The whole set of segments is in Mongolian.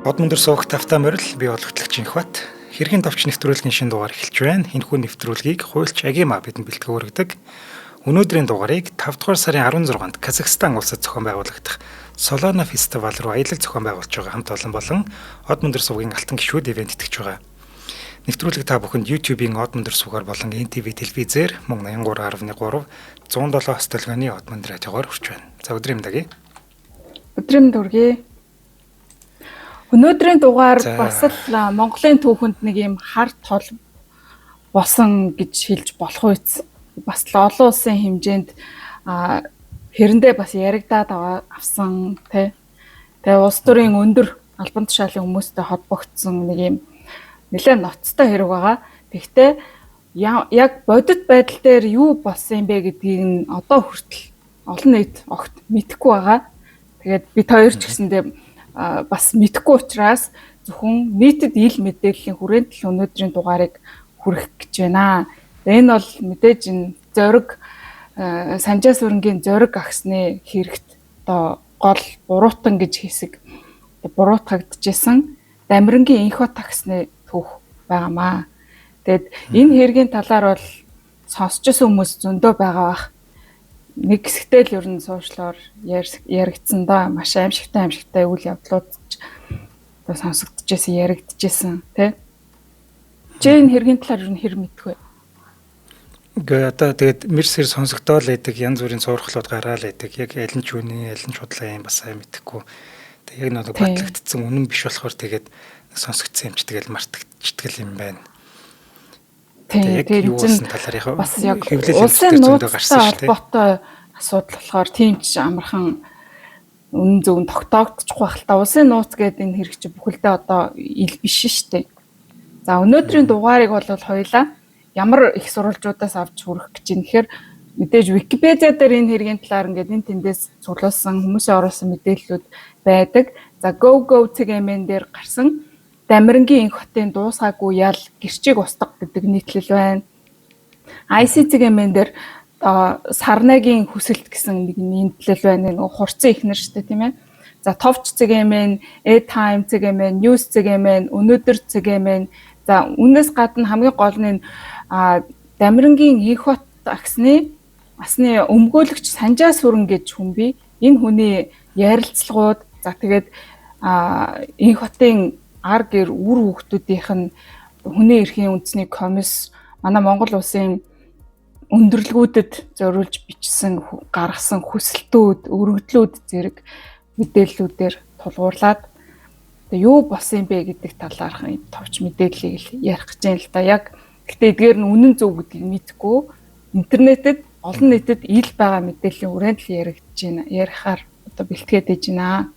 Бод мөндөр суух тавтаа морил би олгогдлагч Инхбат. Хэргийн товч нэвтрүүлгийн шинэ дугаар эхэлж байна. Энэхүү нэвтрүүлгийг хуульч Агима бидэнд бэлтгэн өргөдөг. Өнөөдрийн дугаарыг 5 дугаар сарын 16-нд Казахстан улсад зохион байгуулагдах Солоно фестивал руу аялал зохион байгуулж байгаа хамт олон болон Од мөндөр суугийн алтан гишүүд ивент итгэж байгаа. Нэвтрүүлэг та бүхэнд YouTube-ийн Од мөндөр суугаар болон NTV телевизээр мөн 83.3 107 хостолгооны Од мөндөр радиогоор хүрч байна. За өдрийн мэндагий. Өдрийн дүргий. Өнөөдрийн дугаар бас л Монголын түүхэнд нэг юм хар тол босон гэж хэлж болох үз. Бас л олон улсын хэмжээнд хэрэндээ бас яригадаад авсан тий. Тэгээ улс төрийн өндөр албан тушаалын хүмүүстэй холбогдсон нэг юм нэлээд ноцтой хэрэг байгаа. Тэгвэл яг бодит байдал дээр юу болсон юм бэ гэдгийг нь одоо хүртэл олон нийт огт мэдэхгүй байгаа. Тэгээд бид хоёр ч гэсэндээ бас мэдэхгүй учраас зөвхөн нийтэд ил мэдээллийн хүрээнд л өнөөдрийн дугаарыг хүргэх гэж байна. Энэ бол мэдээж энэ зориг Санжаа сүрэнгийн зориг агсны хэрэгт одоо гол буруутан гэж хэсэг буруутгагдчихсан Дамирангийн Инхбат агсны түүх байгаамаа. Тэгэд энэ хэргийн талаар бол сонсчихсан хүмүүс зөндөө байгаа бах. Нэг хэсэгтэй л ер нь суучлаар яригдсан да маш аимшигтай үйл явдлууд одоо сонсогдчихсэн яригдчихсэн тий. Жин хэргийн талаар ер нь хэр мэдгүй. Гэхдээ одоо тэгээд мэрсэр сонсогдоол байдаг янз бүрийн суурхлууд гараал байдаг. Яг аль нь ч үний, аль нь худлаа юм бас сайн мэдэхгүй. Тэгээд яг нэг батлагдсан үнэн биш болохоор тэгээд сонсогдсон юм ч тэгэл мартагдчихдаг юм байна. Тэгээд юу болсон талаар яг бас яг улсын нууцтай холбоотой асуудал болохоор тийм ч амархан үнэн зөвн тогтоогдчих байх л та. Улсын нууц гэдэг энэ хэрэг чи бүхэлдээ одоо ил биш шүү дээ. За өнөөдрийн дугаарыг бол хоёлаа ямар их сурвалжуудаас авч хүрэх гэж юм. Тэгэхээр мэдээж Википедиа дээр энэ хэргийн талаар ингээд энэ тэндээс цуглуулсан хүмүүсийн оруулсан мэдээллүүд байдаг. За Go цэгийн дээр гарсан Дамирангийн Инхбатын дуусаагүй ял гэрчиг устгах гэдэг нийтлэл байна. ICC-ийн дээр Сарнагийн хүсэлт гэсэн нэг нийтлэл байна. Нэг хурцсан ихнэр шүү дээ тийм ээ. За Товч цэгийн, E-Time цэгийн, News цэгийн, Өнөөдөр цэгийн. За үүнээс гадна хамгийн гол нь Дамирангийн Инхбат агсны өмгөөлөгч Санжаа сүрэн гэж хүн бий. Энэ хүний ярилцлагууд за тэгээд Инхбатын ар гэр үр хүүхдүүдийнх нь хүний эрхийн үндэсний комисс манай Монгол улсын өндөрлгүүдэд зориулж бичсэн гаргасан хүсэлтүүд, өргөдлүүд зэрэг мэдээллүүдээр тулгуурлаад юу болсон юм бэ гэдэг талаарх товч мэдээллийг ярих гэж байна л да. Яг гэхдээ эдгээр нь үнэн зөв гэдгийг мэдгүй интернетэд олон нийтэд ил байгаа мэдээллийн хүрээнд л яригдж байна. Ярихаар одоо бэлтгээд ээж байна.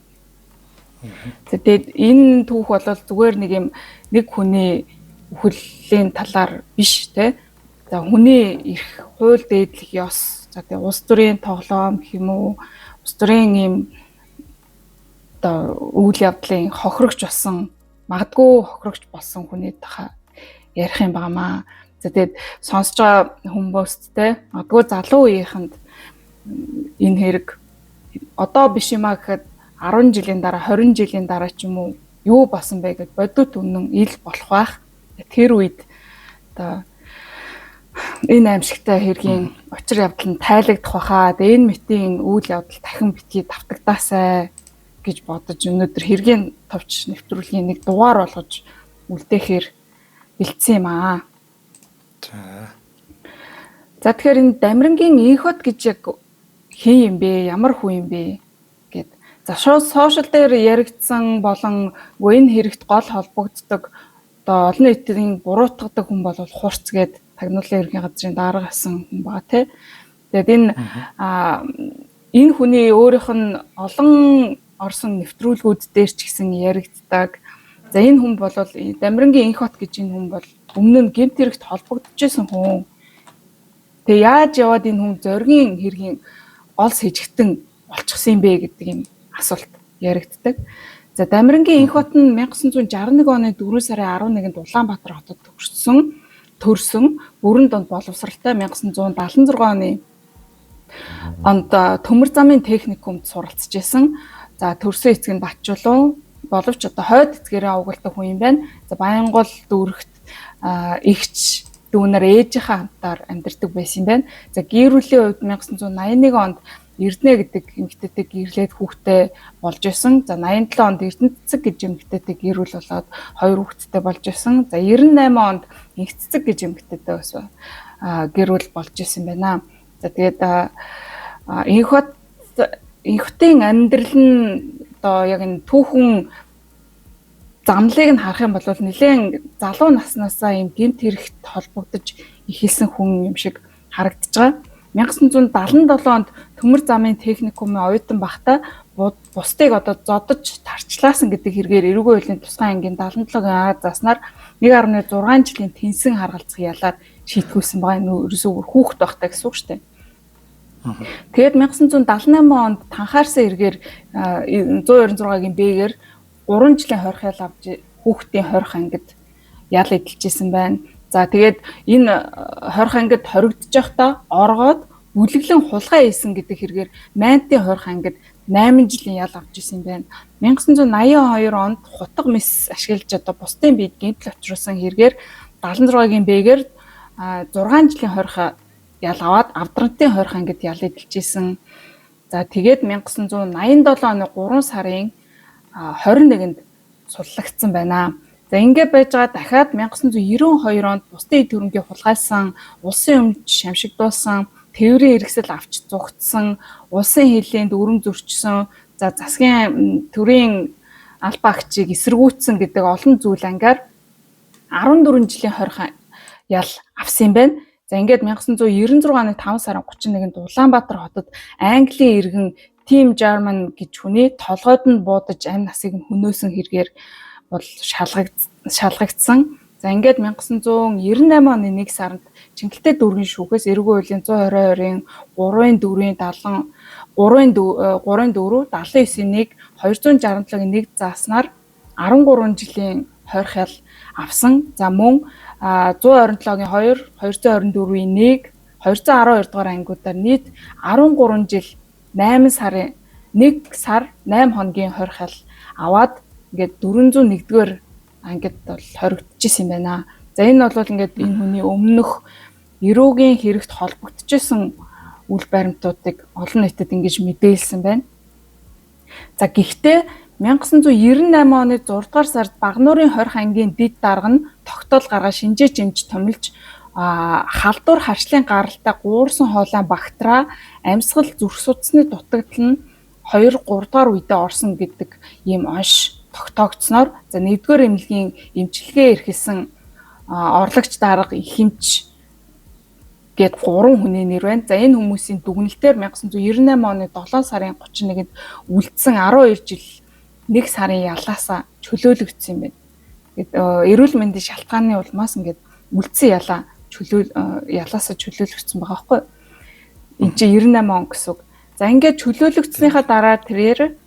Тэгээд энэ түүх бол зүгээр нэг хүний үхлийн талаар биш те. За хүний эрх хууль дээдлэх ёс. За тэгээд улс төрийн тоглоом гэх юм уу? Улс төрийн ийм одоо үйл явдлын хохирогч болсон, магадгүй хохирогч болсон хүний таха ярих юм байнамаа. За тэгээд сонсож байгаа хүмүүст те магадгүй залуу үеийнхэнд энэ хэрэг одоо биш юмаа гэхэд 10 жилийн дараа 20 жилийн дараа ч юм уу юу болсон бэ гэд бодит үнэн ил болох байх. Тэр үед одоо энэ аимшигтай хэргийн учир явдал нь тайлагдах байхаа. Тэгээ энэ мэтийн үйл явдал дахин битгий давтагдаасай гэж бодож өнөөдөр хэргийн товч нэвтрүүлгийн нэг дугаар болгож үлдээхээр бэлдсэн юм аа. За тэгэхээр энэ Дамирангийн Инхбат гэж яг хин юм бэ? Ямар хүн юм бэ? За сошиал дээр яригдсан болон энэ хэрэгт гол холбогддог одоо олон нийтийн буруутгадаг хүн бол хурц гээд тагнуулын ерхий газрын дарга асан хүн байгаа тий. Тэгээд энэ хүний өөрийнх нь олон орсон нэвтрүүлгүүд дээр ч гэсэн яригддаг. За энэ хүн бол Дамирангийн Инхбат гэж энэ хүн бол өмнө нь гэмт хэрэгт холбогдчихсэн хүн. Тэгээ яаж яваад энэ хүн зоригийн хэргийн гол сэжигтэн болчихсон юм бэ гэдэг юм асуулт яригддаг. За Дамирангийн Инхбат нь 1961 оны 4 сарын 11-нд Улаанбаатар хотод төрсөн бүрэн донд боловсралтай 1976 оны онд төмөр замын техникумд суралцж исэн. За төрсөн эцэг нь Батчулуун боловч одоо хойд эцгээрээ овгуулдаг хүн юм байна. За Баянгол дүүрэгт эгч дүүнэр ээжийнхээ хамтаар амьдардаг байсан юм байна. За гэрүүлийн хувьд 1981 онд Эрдэнэ гэдэг эмэгтэйтэй гэрлээд хүүхдээ болж исэн. За 87 онд Эрдэнэцэг гэж эмэгтэйтэй гэрүүл болоод 2 хүүхэдтэй болж исэн. За 98 онд Инхцэг гэж эмэгтэйтэй бас гэрүүл болж исэн байна. За тэгээд энхтийн амьдрал нь одоо яг энэ түүхэн замлыг нь харах юм бол нэлээд залуу наснаасаа юм гэмт хэрэгт холбогдож ихэлсэн хүн юм шиг харагдаж байгаа. 1977 онд төмөр замын техникумын оюутан багтаа бусдыг одоо зодож тарчлаасан гэдэг хэрэгээр эрүүгийн хуулийн тусгай ангийн 77-гийн заснаар 1.6 жилийн тэнсэн харгалзах ялаар шийтгүүлсэн байгаа. Ерөөсөө хүүхэд байхдаа гэсэн үг шүү дээ. Тэгээд 1978 онд танхаарсан эргээр 126-гийн Б-гээр 3 жилийн хорих ял авч хүүхдийн хорих ангид ял эдэлжсэн байна. За тэгээд энэ хорих ангид хоригдож байхдаа оргоод үлэглэн хулгай хийсэн гэдэг хэрэгээр Майнтын хорих ангид 8 жилийн ял авч ирсэн юм байна. 1982 онд хутга мис ашиглаж одоо бусдын биед гэмтэл авчруулсан хэрэгээр 76-гийн Б-гээр 6 жилийн хорих ял аваад Авдрантын хорих ангид ял эдэлжсэн. За тэгээд 1987 оны 3 сарын 21-нд суллагдсан байна. За ингээд байж байгаа дахиад 1992 онд бусдын эд хөрөнгийг хулгайлсан, улсын өмч шамшигдуулсан, тээврийн хэрэгсэл авч зугтсан, улсын хилээнд өрөм зөрчсөн, за засгийн төрийн албаа агчийг эсэргүүцсэн гэдэг олон зүйл ангаар 14 жилийн хорих ял авсан юм байна. За ингээд 1996 оны 5 сарын 31-нд Улаанбаатар хотод Английн иргэн Тим Жарман гэж хүний толгойд нь буудаж амь насыг нь хөнөөсөн хэрэгээр бол шалгагдсан. За ингээд 1998 оны 1 сард Чингэлтэй дүүргийн шүүхээс эрүүгийн хуулийн 122-ийн 3-4-3-4-79-ийг 267-гийн 1 зааснаар 13 жилийн хорих ял авсан. За мөн 127-гийн 2, 224-ийн 1, 212 дугаар ангиудаар нийт 13 жил 8 сарын 1 сар 8 хоногийн хорих ял аваад ингээд 401-р ангид бол хоригдчихсэн юм байна. За энэ бол ингээд энэ хүний өмнөх эрүүгийн хэрэгт холбогдчихсэн үйл баримтуудыг олон нийтэд ингэж мэдээлсэн байна. За гэхдээ 1998 оны 6 дугаар сард Багнуурын хорих ангийн дэд дарга нь тогтоол гаргаа шинжээж эмч томилж халдвар харшлын гаралтай гуурсан хоолой багтраа амьсгал зүрх судасны дутагдал нь 2-3 дугаар үедээ орсон гэдэг ийм онш тогтоогдсноор за 1-р эмнэлгийн эмчилгээ эрхэлсэн орлогч дарга их эмч гээд 3 хүний нэр байна. За энэ хүмүүсийн дүгнэлтээр 1998 оны 7 сарын 31-нд үлдсэн 12 жил 1 сарын ялаасаа чөлөөлөгдсөн юм байна. Эрүүл мэндийн шалтгааны улмаас ингээд үлдсэн ялаасаа чөлөөлөгдсөн байгаа байхгүй юу? Энд чинь 98 он гэсэн үг. За ингээд чөлөөлөгдснийхаа дараа тэрээр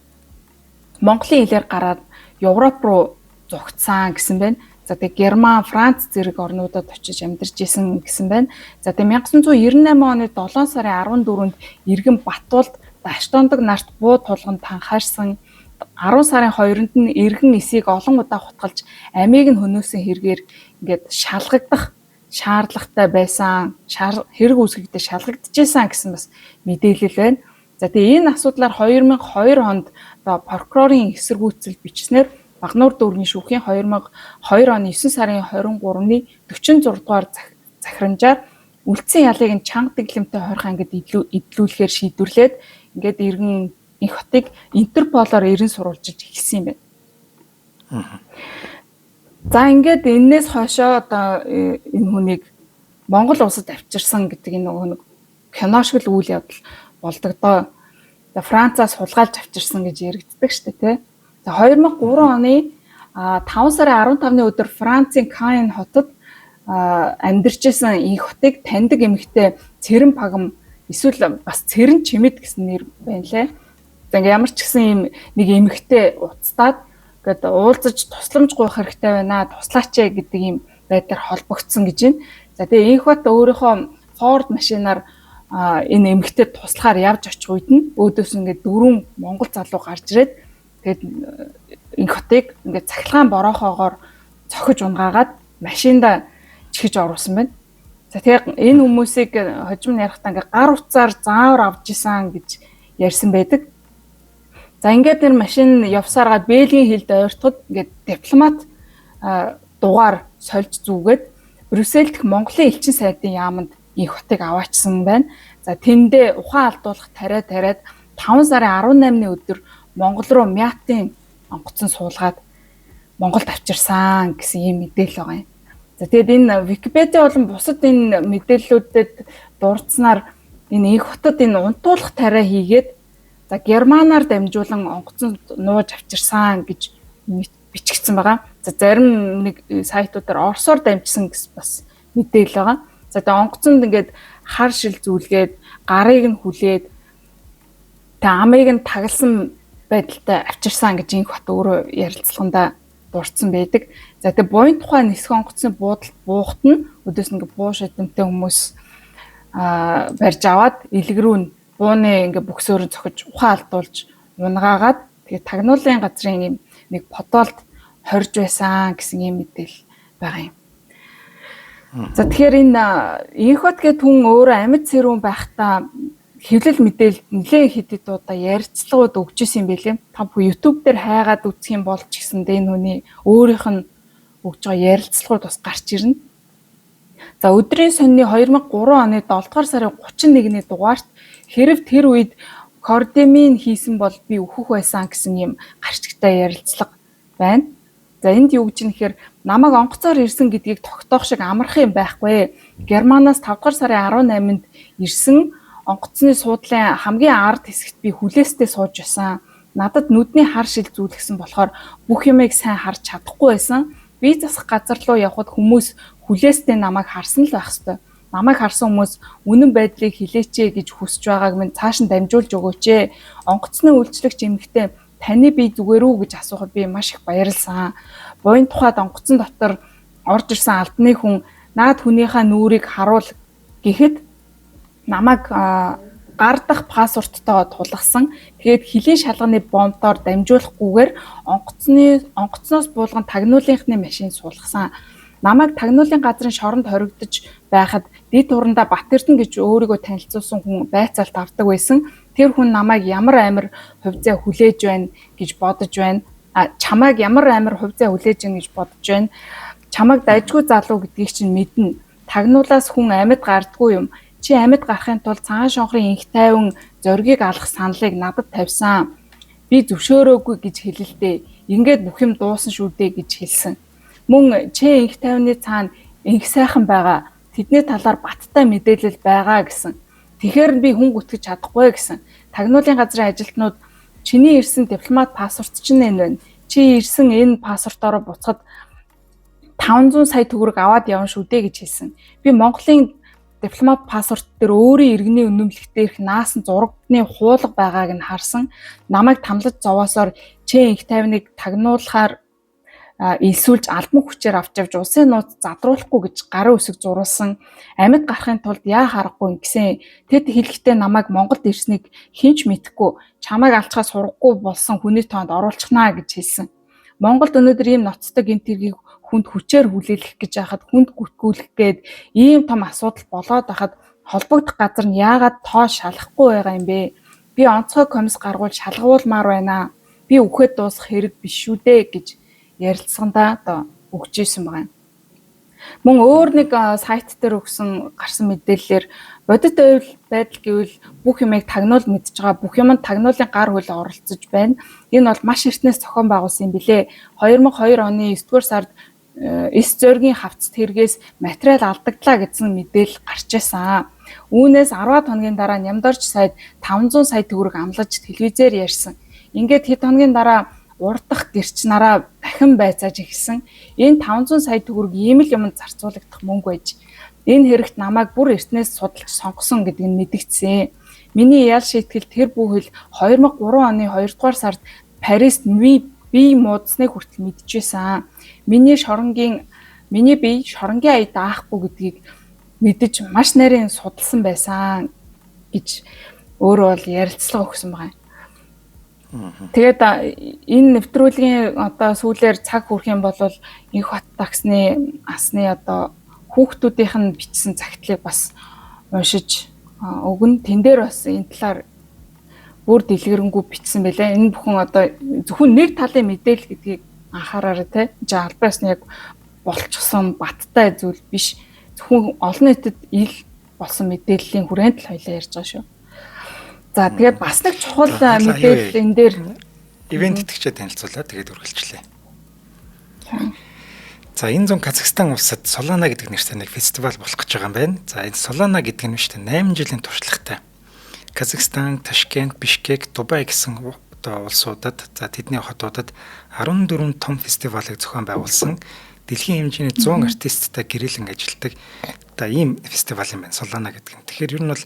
Монголын хилээр гараад Европ руу зугтсан гэсэн байна. За тэгээ Герман, Франц зэрэг орнуудад очиж амьдарч исэн гэсэн байна. За тэгээ 1998 оны 7 сарын 14-нд Иргэн Батуулд Даштондог нарт буу тулганд танхаарсан 10 сарын 2-нд нь Иргэн эсийг олон удаа хутгалж амийг нь хөнөөсөн хэрэгээр ингээд шалгагдах шаардлагатай байсан, хэрэг үүсгэхдээ шалгагдчихсан гэсэн бас мэдээлэл байна. За тэгээ энэ асуудлаар 2002 онд прокурорын эсэргүүцэл бичснээр Багнуур дүүргийн шүүхийн 2002 оны 9 сарын 23-ны 46 дугаар захирамжаар үлдсэн ялыг нь чанга дэглэмтэй хорих ангид эдлүүлэхээр шийдвэрлээд ингээд Иргэн их хотыг Интерполоор эрен сурвалжилж эхэлсэн юм байна. За ингээд энээс хойшоо одоо энэ хүнийг Монгол улсад авчирсан гэдэг энэ нэг кино шиг үйл явдал болдогдоо. За Францаас хулгайлж авчирсан гэж яригддаг шүү дээ, тэ. За 2003 оны 5 сарын 15-ны өдөр Францын Каен хотод амьдарч исэн их хотыг таньдаг эмэгтэй Цэрэн Пагам эсвэл бас Цэрэн Чимэд гэсэн нэр байна лээ. За ингээ ямар ч гэсэн юм нэг эмэгтэй уцтаад гэдэг уулзаж тусламж гуйх хэрэгтэй байна, туслаач гэдэг юм байдлаар холбогдсон гэж байна. За тэгээ инх бат өөрийнхөө Ford машинаар энэ эмэгтэйд туслахаар явж очих үед нь өөдөөс ингээд 4 монгол залуу гарч ирээд тэгээд инх хотыг ингээд цахилгаан бороохоогоор цохиж унгаагаад машинда чихэж оруулсан байна. За тэгээ энэ хүмүүсийг хожим ярихтаа ингээд гар утсаар заавар авч исэн гэж ярьсан байдаг. За ингээд тэр машин явсараад Бельгийн хилд ойртоход ингээд дипломат дугаар сольж зүгээд Брюссель дэх Монголын элчин сайдын яамд инх хотыг аваачсан байна. За тэндээ ухаан алдуулах тариад 5 сарын 18-ны өдөр Монгол руу Мятын онгоцон суулгаад Монголд авчирсан гэсэн ийм мэдээлэл байгаа юм. За тэгээд энэ Википедиа болон бусад энэ мэдээллүүдэд дурдсанаар энэ инх хотод энэ унтуулах тариа хийгээд за германаар дамжуулан онгоцон нууж авчирсан гэж бичигдсэн байгаа. За зарим нэг сайтуудаар орсоор дамжсан гэсэн бас мэдээлэл байгаа. За тэгээд онгоцонд ингээд хар шил зүйлгээд гарыг нь хүлээд тэг амыг нь тагалсан байдалтай авчирсан гэж инх хот өөрөө ярилцлаганда дурдсан байдаг. За тэг буян тухай нисэх онгоцны буудалд буухт нь өдөөс ингээ буу шидэмтэй хүмүүс барьж аваад илэг рүү бууны ингээ бөксөөрөнд цохиж ухаан алдуулж унгаагаад тэгээ тагнуулын газрын юм нэг подолд хорж байсан гэсэн юм мэдээлэл байгаа юм. За тэгэхээр энэ инх хот гэх хүн өөрөө амьд сэрүүн байхдаа хэвлэл мэдээлэлд нэлээд хэд удаа ярилцлагууд өгч ирсэн юм байлээ. Та бүхэн YouTube дээр хайгаад үзэх юм бол ч гэсэн энэ хүний өөрийнх нь өгж байгаа ярилцлагууд бас гарч ирнэ. За өдрийн сонины 2003 оны 7 дугаар сарын 31-ний дугаарт хэрв тэр үед кордемин хийсэн бол би өөхөх байсан гэсэн юм гарчигтай ярилцлага байна. За энд юу гэж нэхэр намайг онгоцоор ирсэн гэдгийг тогтоох шиг амархан юм байхгүй. Германаас 5 дугаар сарын 18-нд ирсэн онгоцны суудлын хамгийн ард хэсэгт би хүлээстэй сууж байсан. Надад нүдний хар шил зүйлгсэн болохоор бүх юмыг сайн харж чадахгүй байсан. Би засах газар руу явхад хүмүүс хүлээстэй намайг харсан л байх ёстой. Намайг харсан хүмүүс үнэн байдлыг хэлээч гэж хүсэж байгааг минь цааш нь дамжуулж өгөөч. Онгоцны үйлчлэгч эмэгтэй таны бие зүгээр үү гэж асуухад би маш их баярлсан. Буян тухайд онгоцон дотор орж ирсэн алдны хүн наад хүнийхээ нүрийг харуул гэхэд намайг гар дах пассворттойгоо тулгасан. Тэгээд хилийн шалганы бомбоор дамжуулахгүйгээр онгоцноос буулган тагнуулынхны машин суулгасан. Намайг тагнуулын газрын шоронд хоригдож байхад дэд урандаа Батэрдэн гэж өөрийгөө танилцуулсан хүн байцаалт авдаг байсан. Тэр хүн намайг ямар амир хувьцаа хүлээж байна гэж бодож байна. Чамайг ямар амир хувьцаа хүлээж байна гэж бодож байна. Чамайг дайжгүй залуу гэдгийг чинь мэднэ. Тагнуулаас хүн амьд гардгүй юм. Чи амьд гарахын тулд цагаан шонхрын инх тайван зоригийг алах саналыг надад тавьсан. Би зөвшөөрөөгүй гэж хэлэлдээ. Ингээд бүх юм дуусан шүү дээ гэж хэлсэн. Мөн чи инх тайвны цаана инх сайхан байгаа. Тэдний талаар баттай мэдээлэл байгаа гэсэн. Тэгэхээр би хүн гүтгэж чадахгүй гэсэн. Тагнуулын газрын ажилтнууд чиний ирсэн дипломат пассворт чинь энэ байна. Чи ирсэн энэ пассвортоор буцахад 500 сая төгрөг аваад явна шүү дээ гэж хэлсэн. Би Монголын дипломат пассворт дээр өөрийн иргэний үнэмлэх дээрх наасан зурагны хуулга байгааг нь харсан. Намайг тамлаж зовоосоор чи инх тайвныг тагнуулахаар илсүүлж албан хүчээр авч явж улсын нууц задруулахгүй гэж гарын үсэг зуруулсан. Амьд гарахын тулд яа харахгүй гэсэн. Тэд хэлэхдээ намайг Монголд ирснийг хинч мэдэхгүй. Чамайг алчхаа сурахгүй болсон хүний тоонд оруулчихнаа гэж хэлсэн. Монголд өнөөдөр ийм ноцтой гэмт хэргийг хүнд хүчээр хүлээлгэх гэж яхад хүнд гүтгүүлэх гээд ийм том асуудал болоод байхад холбогдох газар нь яагаад тоо шалахгүй байгаа юм бэ? Би онцгой комисс гаргуул шалгуулмаар байна. Би үхээд дуусах хэрэг биш шүү дээ гэж ярилцлагандаа одоо өгч ирсэн байгаа юм. Мөн өөр нэг сайт дээр гарсан мэдээллээр бодит байдал гэвэл бүх юмыг тагнуул мэдж байгаа. Бүх юмд тагнуулын гар хөл оролцож байна. Энэ бол маш эртнээс зохион байгуулсан юм билээ. 2002 оны 9-р сард эс зоригийн хавцад хэрэгээс материал алдагдлаа гэсэн мэдээлэл гарч байсан. Үүнээс 10 хоногийн дараа Нямдорч сайд 500 сая төгрөг амлаж телевизээр ярьсан. Ингээд хэд хоногийн дараа урдах гэрч нараа дахин байцааж ихсэн. Энэ 500 сая төгрөг ийм л юмд зарцуулагдах мөнгө байж. Энэ хэрэгт намайг бүр эртнээс судалж сонгосон гэдэг нь мэдэгдсэн. Миний ял шийтгэл тэр бүхэл 2003 оны 2 дугаар сард Парист бие муудсныг хүртэл мэдчихсэн. Миний бие шоронгийн ая даахгүй гэдгийг мэдэж маш нарийн судалсан байсан гэж өөрөө бол ярилцлага өгсөн байна. Тэгээд энэ нэвтрүүлгийн одоо сүүлээр цаг хүрэх юм бол Энх бат таксны асны одоо хүүхдүүдийнх нь бичсэн загтлыг бас уншиж өгнө. Тэн дээр бас энэ талаар бүр дэлгэрэнгүй бичсэн байлаа. Энэ бүхэн одоо зөвхөн нэг талын мэдээлэл гэдгийг анхаараарай те. Албан ёсны яг болчихсон баттай зүйл биш. Зөвхөн олон нийтэд ил болсон мэдээллийн хүрээнд л хоёлаа ярьж байгаа шүү. За тэгээд бас нэг чухал мэдээлэл энэ дээр ивент итгэгчээ танилцуулаад тэгээд үргэлжлэе. За энэ зүүн Казахстан улсад Солана гэдэг нэртэй нэг фестивал болох гэж байгаа юм байна. За энэ Солана гэдэг нь шүү дээ 8 жилийн туршлагатай. Казахстан, Ташкент, Бишкек, Дубай гэсэн одоо улсуудад за тэдний хотуудад 14 том фестивалыг зохион байгуулсан дэлхийн хэмжээний 100 артисттай гэрээлэн ажилладаг одоо ийм фестивал юм байна Солана гэдэг нь. Тэгэхээр ер нь бол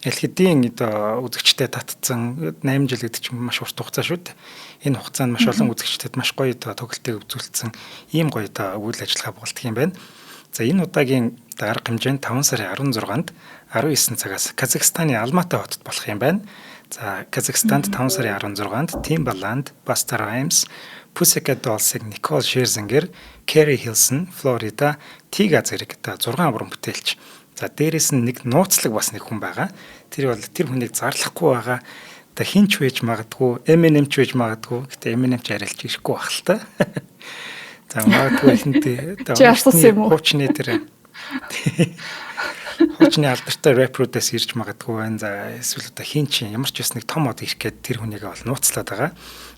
аль хэдийн одоо үзэгчтэй татсан 8 жил гэдэг чинь маш урт хугацаа шүү дээ. Энэ хугацаанд маш олон үзэгчдэд маш гоё одоо тоглолтыг үзүүлсэн ийм гоё одоо үйл ажиллагаа болдго юм байна. За энэ удаагийн арга хэмжээнд 5 сарын 16-нд 19 цагаас Казахстаны Алматы хотод болох юм байна. За Казахстанд 5 сарын 16-нд Timbaland, Busta Rhymes, Pussycat Dolls-ыг Nicole Scherzinger, Carrie Hilson, Florida, Tiga зэрэг 6 уран бүтээлч. За дээрэс нь нэг нууцлаг бас нэг хүн байгаа. Тэр бол тэр хүнийг зарлахгүй байгаа. Одоо хинч байж магадгүй, Eminem ч байж магадгүй. Гэтэ Eminem ч арилж ирэхгүй байх л та. За магадгүй хинтээ одоо хуучны тэр хуучны алдартай рэпруудаас ирж магадгүй байна. За эсвэл одоо хинч ямар ч бас нэг том од ирэх гээд тэр хүнийг бол нууцлаад байгаа.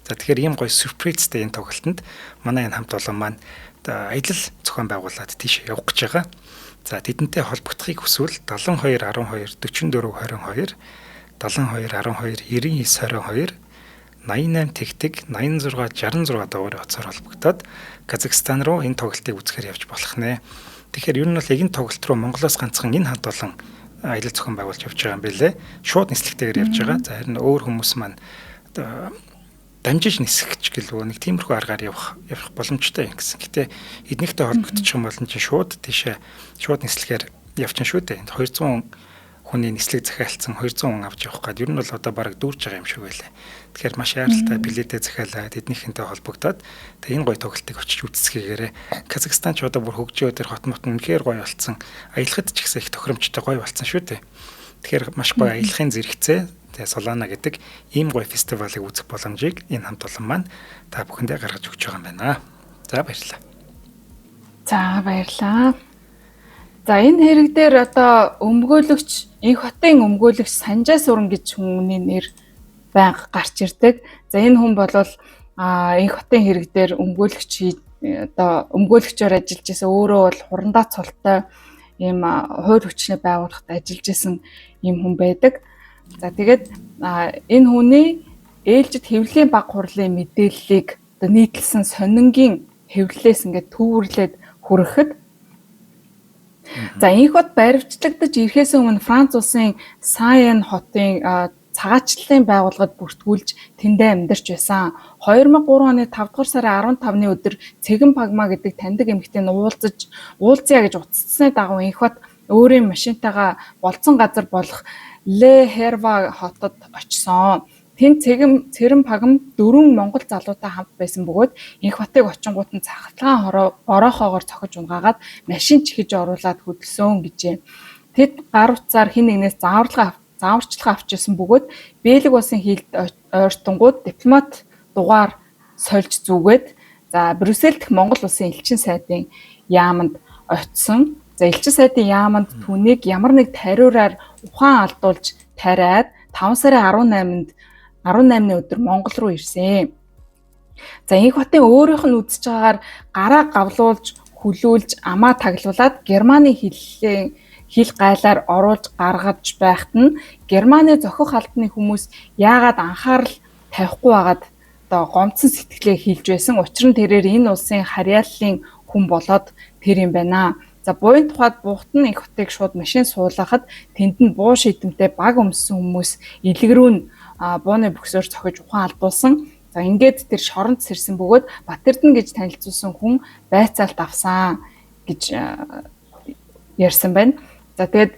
За тэгэхээр ийм гоё сюрпризтэй энэ тоглолтод манай энэ хамт олон маань одоо аялал зохион байгуулад тийш явах гэж байгаа. За тэдэнтэй холбогдохыг хүсвэл 72 12 44 22 72 12 99 22 88 тэгтэг 86 66 дугаар утсаар холбогдоод Казахстан руу энэ тоглолтыг үзэхээр явж болох нэ. Тэгэхээр ер нь бол энэ тоглолт руу Монголоос ганцхан энэ хамт олон аялал зохион байгуулж явж байгаа юм билэ. Шууд нислэгтэйгээр явж байгаа. За харин өөр хүмүүс маань одоо дамжиж нисгэж гэлөө нэг тиймэрхүү аргаар явах боломжтой юм гэсэн. Гэтэ эднийхтэй холбогдчих юм бол чинь шууд тийшээ шууд нислэгээр явчихна шүү дээ. 200 хүний нислэг захиалцсан 200 хүн авч явах гээд ер нь бол одоо бараг дүүрж байгаа юм шиг байлаа. Тэгэхээр маш хайралтай билетээ захиалаад эднийхэнтэй холбогдоод тэгээ энэ гоё тоглолтыг очиж үзсгийгээрээ Казахстан ч одоо бүр хөгжөө дээр хот мот үнэхээр гоё болсон. Аялахад ч ихсэн их тохиромжтой гоё болсон шүү дээ. Тэгэхээр маш гоё аялахын зэрэгцээ тэгээ Солана гэдэг ийм гоё фестивалыг үзэх боломжийг энэ хамт олон маань та бүхэндээ гаргаж өгч байгаа юм байна. За баярлалаа. За баярлалаа. За энэ хэрэг дээр одоо өмгөөлөгч Энх хотын өмгөөлөгч Санжаа Сүрэн гэж хүмүүний нэр байнга гарч ирдэг. За энэ хүн бол Энх хотын хэрэг дээр одоо өмгөөлөгчөөр ажиллаж байсан өөрөө бол хурандаа цолтой ийм хууль хүчний байгууллагт ажиллаж байсан ийм хүн байдаг. За тэгээд энэ хүний ээлжид хэвлэлийн баг хурлын мэдээллийг одоо нийтлсэн сонингийн хэвлэлээс ингээд төвөрлөөд хүрэхэд за Энх хот баривчлагдаж ирэхээс өмнө Франц улсын Сайн хотын цагаачлалын байгууллагад бүртгүүлж тэндээ амьдарч байсан. 2003 оны 5 дугаар сарын 15-ны өдөр Цэгэн Пагма гэдэг таньдаг эмэгтэйг уулзъя гэж уцсны дагуу Энх хот өөрийн машинтайгаа болцсон газар болох Ле Херва хотод очсон. Тэнд Цэрэн Пагм 4 монгол залуутай хамт байсан бөгөөд Энх хотыг очингууд нь цахилгаан ороохоогоор цохиж унгаагаад машин чихэж оруулаад хөдөлсөн гэжээ. Тэд гар утсаар хин нэгнээс зааварчилгаа авчихсан бөгөөд Бэлэг улсын хилд ойртонгууд дипломат дугаар сольж зүгээд за Брюссель дэх Монгол улсын элчин сайдын яаманд очисон. За элчин сайдын яаманд түүнийг ямар нэг тариураар ухаан алдуулж тариад 5 сарын 18-ны өдөр Монгол руу ирсэн. За Энх хотын өөрийнх нь үзэж байгаагаар гараа гавлуулж, хүлүүлж, амаа таглуулад Германы хил гайлаар оруулж гаргаж байхад нь Германы зохих албаны хүмүүс яагаад анхаарал тавихгүй байгаад одоо гомцсон сэтгэлээ хилж байсан. Учир нь тэрээр энэ улсын харьяаллын хүн болоод тэр юм байна. За буян тухайд буухт нь Энх хотыг шууд машин суулгахад тэнд нь буу шидэмтэй баг өмссөн хүмүүс илгэрүү нь бууны бөксөөр цохиж ухаан алдуулсан. За ингээд тэр шоронд сэрсэн бөгөөд Батэрдэн гэж танилцуулсан хүн байцаалт авсан гэж ярьсан байна. За тэгээд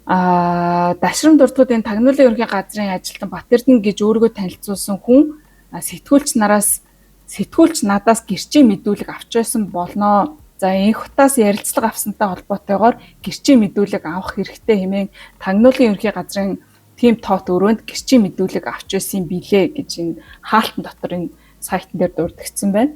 Дашрам дурдгуудын тагнуулын ерөнхий газрын ажилтан Батэрдэн гэж өөрийгөө танилцуулсан хүн сэтгүүлч надаас гэрчийн мэдүүлэг авч байсан болноо. За энх хутаас ярилцлага авсантай холбоотойгоор гэрчийн мэдүүлэг авах хэрэгтэй хэмээн тагнуулын ерөнхий газрын тим тоот өрөөнд гэрчийн мэдүүлэг авч байсан билээ гэж энэ хаалтан дотор энэ сайтн дээр дурдгдсан байна.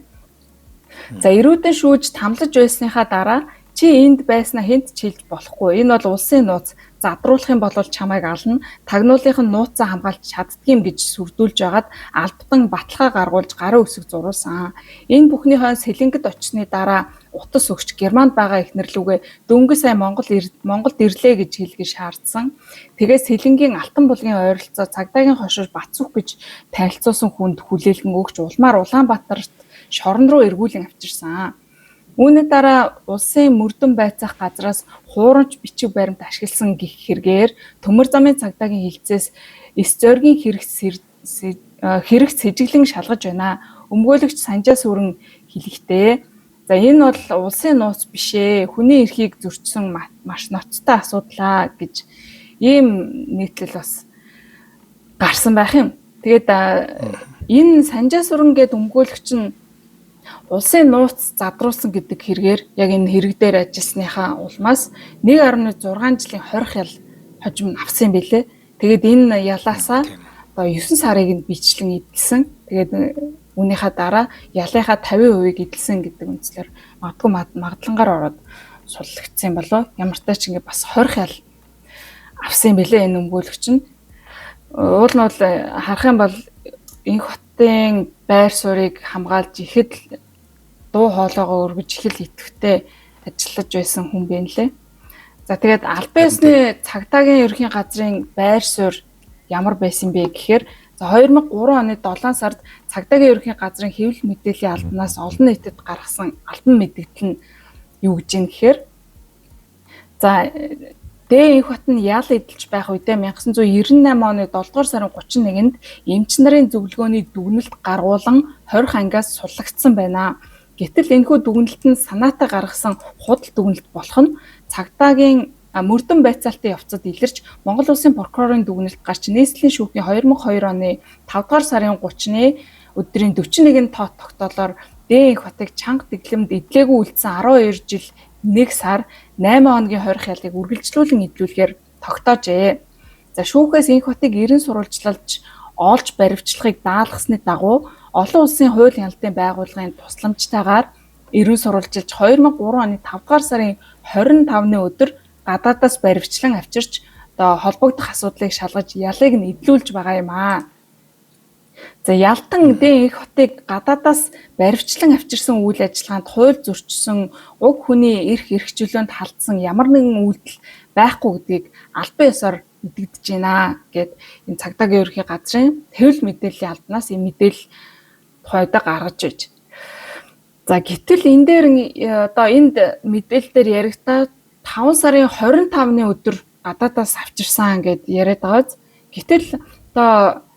За эрүүдэн шүүж тамлаж байсныхаа дараа чи энд байснаа хэнд ч хэлж болохгүй. Энэ бол улсын нууц. Задруулах юм бол чамайг ална. Тагнуулынх нь нууцаа хамгаалж чаддгийм гэж сүрдүүлж байгаад албатан баталгаа гаргуулж гарын үсэг зуруулсан. Энэ бүхний хойно сэлэнгэд очсны дараа утас өгч Германд байгаа эхнэрлүүгээ дөнгө сая Монголд ирлээ гэж хэлгээ шаардсан. Тэгээд сэлэнгийн алтан булгийн ойролцоо цагдаагийн хошуур Бацүх гэж танилцуулсан хүнд хүлээлгэн өгч улмаар Улаанбаатарт шорон руу эргүүлэн авчирсан. Үүний дараа улсын мөрдөн байцаах газраас хуурамч бичиг баримт ашигласан гэх хэрэгээр төмөр замын цагдаагийн хилцээс эс зоригийн хэрэгт сэжиглэн шалгаж байна. Өмгөөлөгч Санжаа Сүрэн хэлэхдээ за энэ бол улсын нууц биш ээ. Хүний эрхийг зөрчсөн маш ноцтой асуудлаа гэж ийм нийтлэл бас гарсан байх юм. Тэгээд энэ Санжаа Сүрэн гээд өмгөөлөгч нь улсын нууц задруулсан гэдэг хэрэгээр яг энэ хэрэг дээр ажилласныхаа улмаас 1.6 жилийн хорих ял хожим авсан байлээ. Тэгээд энэ ялаасаа одоо 9 сарыг нь бичлэн эдэлсэн. Тэгээд үүнийхээ дараа ялынхаа 50% эдэлсэн гэдэг үндслээр магадгүй магадлангаар ороод суллагдсан болов. Ямар ч тач ингээд бас хорих ял авсан байлээ энэ өмгөөлөгч нь. Уул нь бол харах юм бол энх хотын байр суурийг хамгаалж ихэд дуу хоолойгоо өргөж их л идэвхтэй ажиллаж байсан хүн байна лээ. За тэгээд албан ёсны цагдаагийн ерөнхий газрын байр суурь ямар байсан бэ гэхээр за 2003 оны 7 сард цагдаагийн ерөнхий газрын хэвлэл мэдээллийн албанаас олон нийтэд гаргасан албан мэдээлэл нь юу гэж юм гэхээр за Энх хот нь ял эдэлж байх үедээ 1998 оны 7 дугаар сарын 31-нд эмч нарын зөвлөгөөний дүгнэлт гаргуулan 20 ангиас суллагдсан байна. Гэтэл энэхүү дүгнэлт нь санаатаа гаргасан худал дүгнэлт болох нь цагдаагийн мөрдөн байцаалтын явцад илэрч Монгол улсын прокурорын дүгнэлт гарч нийслэлийн шүүхийн 2002 оны 5 дугаар сарын 30-ны өдрийн 41-нд тоот тогтоолоор Энх хотыг чанга дэглэмд эдлээгүй үлдсэн 12 жил 1 сар 8 хоногийн хорих ялыг үргэлжлүүлэн эдлүүлэхээр тогтоожээ. За шүүхээс энх хотыг эрен сурвалжлалж олж баривчлахыг даалгасны дагуу олон улсын хууль хяналтын байгууллагын тусламжтайгаар эрен сурвалжилж 2003 оны 5 дугаар сарын 25-ны өдөр гадаадаас баривчлан авчирч одоо холбогдох асуудлыг шалгаж ялыг нь эдлүүлж байгаа юм аа. За ялтан энх хотыг гадаадаас баривчлан авчирсан үйл ажиллагаанд хууль зөрчсөн уг хүний эрх эрхчлөөнд халдсан ямар нэгэн үйлдэл байхгүй гэдгийг албан ёсоор мэдэгдэж байна гэд энэ цагдаагийн ерөнхий газрын хэвлэл мэдээллийн албанаас энэ мэдээлэл тухайдаа гаргаж байж. За гэтэл энэ дээр одоо энд мэдээлэл дээр яригдаа 5 сарын 25-ны өдөр гадаадаас авчирсан гэд яриад байгааз. Гэтэл одоо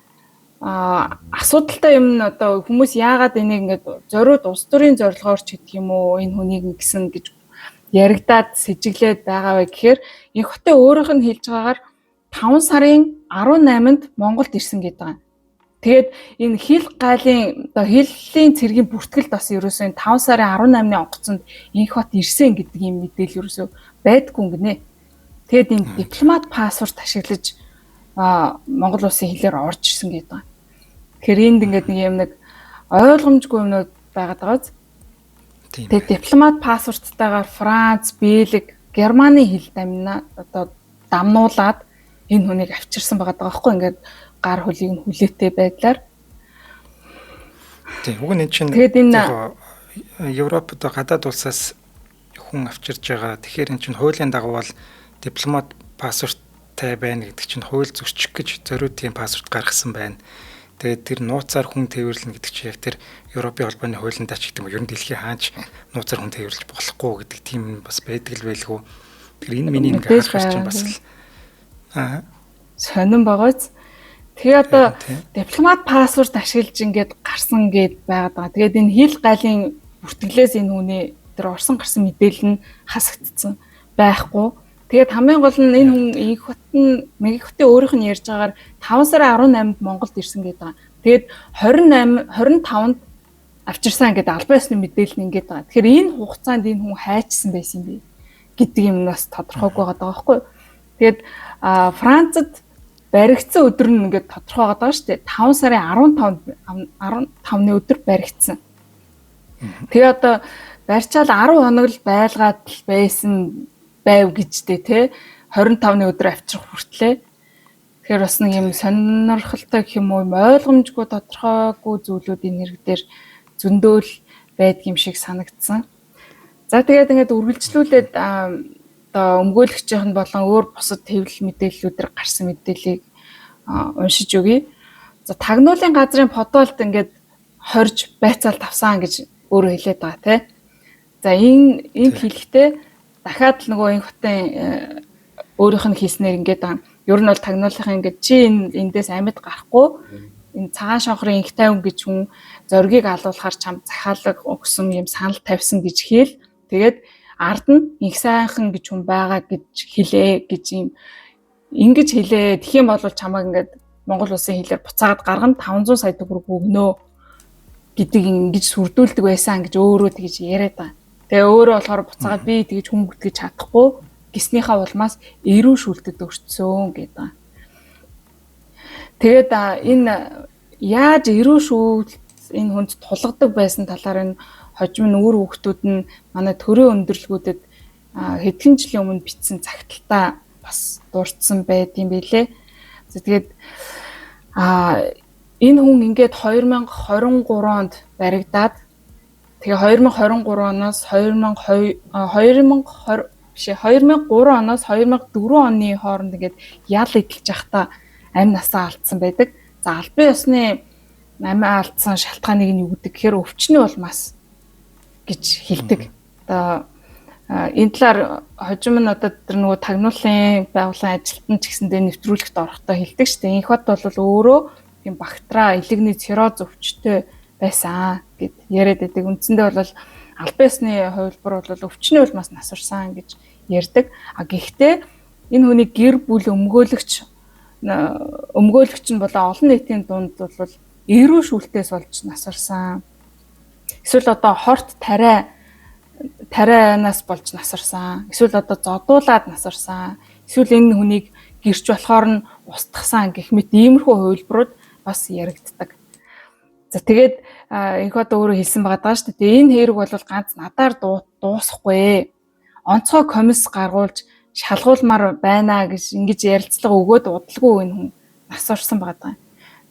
асуудалтай юм нь одоо хүмүүс яагаад энийг ингээд зориуд улс төрийн зорилгоор ч гэдэг юм уу энэ хүнийг ингэсэн гэж яригадаад сэжиглээд байгаа вэ гэхээр энх хотын өөрийнх нь хэлж байгаагаар 5 сарын 18-нд Монголд ирсэн гэдэг юм. Тэгээд энэ хил гайлын одоо хилийн цэргийн бүртгэлд бас ерөөсөө 5 сарын 18-ны онгоцонд энх хот ирсэн гэдэг юм мэдээлэл ерөөсөө байдгүй гинэ. Тэгээд энэ дипломат паспорт ашиглаж Монгол улсын хилээр орж ирсэн гэдэг юм. Тэгэхээр энд ингээд нэг ойлгомжгүй юмнууд байгаад байгааз. Тэгээд дипломат паспорттайгаар Франц, Бэлэг, Германы хэл одоо дамнуулаад энэ хүнийг авчирсан байгаа байхгүй ингээд гар хөлийг нь хүлээтэй байдлаар. Тийм. Уг нь чинь тэгээд энэ Европод гадаад улсаас хүн авчирж байгаа. Тэгэхээр эн чинь хуулийн дагуу бол дипломат паспорттай байна гэдэг чинь хууль зөрчих гэж зориуд тийм паспорт гаргасан байна. Тэгээд тэр нууцаар хүн тээвэрлэнэ гэдэг чинь яг тэр Европын холбооны хуулиндаа ч гэдэг юм. Ер нь дэлхийн хаач нууцаар хүн тээвэрлэж болохгүй гэдэг тийм бас байдаг л байлгүй. Тэр энэ миний нэг харах чинь бас л сонирн байгаач. Тэгээ одоо дипломат паспорт ашиглаж ингээд гарсан гэд байгаад байгаа. Тэгээд энэ хил гайлын бүртгэлээс энэ хүний тэр орсон гарсан мэдээлэл нь хасагдсан байхгүй. Тэгээд хамгийн гол нь энэ хүн Мегихотын өөрийнх нь ярьж байгаагаар 5 сарын 18-нд Монголд ирсэн гэдэг байгаа. Тэгээд 25-нд авчирсан гэдэг албан ёсны мэдээлэл нь ингээд байгаа. Тэгэхээр энэ хугацаанд энэ хүн хайчсан байсан юм бэ гэдэг юм бас тодорхойгүй байгаа байхгүй юу? Тэгээд Францад баригдсан өдөр нь ингээд тодорхой байгаа шүү дээ. 5 сарын 15-ны өдөр баригдсан. Тэгээ одоо барьчаал 10 хоног л байлгаад байсан байв гэжтэй тий 25-ны өдөр авчрах хүртлээ. Тэгэхээр бас нэг юм сонирхолтой гэх юм уу ойлгомжгүй тодорхойгүй зүйлүүдийн нэргээр зөндөөл байдаг юм шиг санагдсан. За тэгээд ингээд үргэлжлүүлээд одоо өмгөөлөгчийн болон өөр бусад хэвлэл мэдээллүүдээр гарсан мэдээллийг уншиж өгье. За тагнуулын газрын подолд ингээд хорж байцаал тавсан гэж өөрөө хэлээд байгаа тий. За энэ хэлэхдээ дахиад нөгөө энэ хотын өөрийнх нь хийснээр ингээд байгаа. Ер нь бол тагнуулынхаа ингээд чи эндээс амьд гарахгүй энэ цагаан шонхрын инх тайван гэж хүн зоргийг алуулахар чам захиалга өгсөн юм санал тавьсан гэж хэл. Тэгээд ард нь инх сайхан гэж хүн байгаа гэж хэлээ гэж юм ингэж хэлээ. Тэгэх юм бол чамайг ингээд Монгол улсын хэлээр буцаагаад гаргана 500 сая төгрөг өгнө гэдэг ингэж сүрдүүлдэг байсан гэж өөрөө тэгж яриад байгаа. Тэгээ өөрөө болохоор буцаагаад би тэгж хүмүүрдгэж чадахгүй гиснийхаа улмаас эрүү шүлтэд өртсөн гэдэг. Тэгээд энэ яаж эрүү шүүлт энэ хүнд тулгадаг байсан талаар энэ хожим нь өөр хүүхдүүд нь манай төрийн өндөрлгүүдэд хэдхэн жилийн өмнө бичсэн цагталтаа бас дурдсан байт юм билэ. Тэгээд энэ хүн ингээд 2023 онд баригдаад тэгээ 2023 оноос 2003 оноос 2004 оны хооронд ингээд ял идэлж явахдаа амь насаа алдсан байдаг. За албан ёсны амиа алдсан шалтгааныг нь юу гэдэг гэхээр өвчнөө улмаас гэж хэлдэг. Одоо энэ талаар хожим нь одоо тэр нөгөө тагнуулын байгууллагын ажилтнууд ч гэсэндээ нэвтрүүлэгт орохдоо хэлдэг шүү дээ. Инх бод бол өөрөө тийм бактера, элегний цирроз өвчтөй байсан гэд яриад байдаг. Үндсэндээ бол албан ёсны хувилбар бол өвчнөө улмаас насварсан гэж ярьдаг. Гэхдээ энэ хүний гэр бүл өмгөөлөгч нь болоо олон нийтийн дунд бол эрүү шүүлтээс болж насварсан. Эсвэл одоо хорт тарианаас болж насварсан. Эсвэл одоо зодуулаад насварсан. Эсвэл энэ хүнийг гэрч болохоор нь устгасан гэх мэт иймэрхүү хувилбарууд бас яригддаг. За тэгээд инх одоо өөрөө хэлсэн байгаа даа шүү дээ. Энэ хэрэг бол ганц надаар дуусахгүй. Онцгой комисс гаргуулж шалгуулмаар байна гэж ингэж ярилцлага өгөөд удалгүй энэ хүн насварсан байгаа.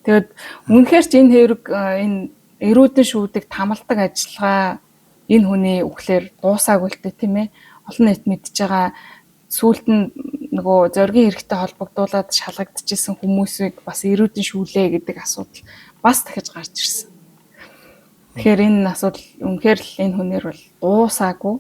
Тэгээд үнэхээр ч энэ хэрэг энэ эрүүдэн шүүдэг тамалдаг ажиллагаа энэ хүний үхлээр дуусаагүй л дээ тийм ээ. Олон нийт мэдж байгаа сүүлд нь нөгөө зоргийн хэрэгтэй холбогдуулаад шалгагдчихсэн хүмүүсийг бас эрүүдэн шүүлээ гэдэг асуудал бас дахиж гарч ирсэн. Тэгэхээр энэ асуудал үнэхээр л энэ хүнээр бол дуусаагүй.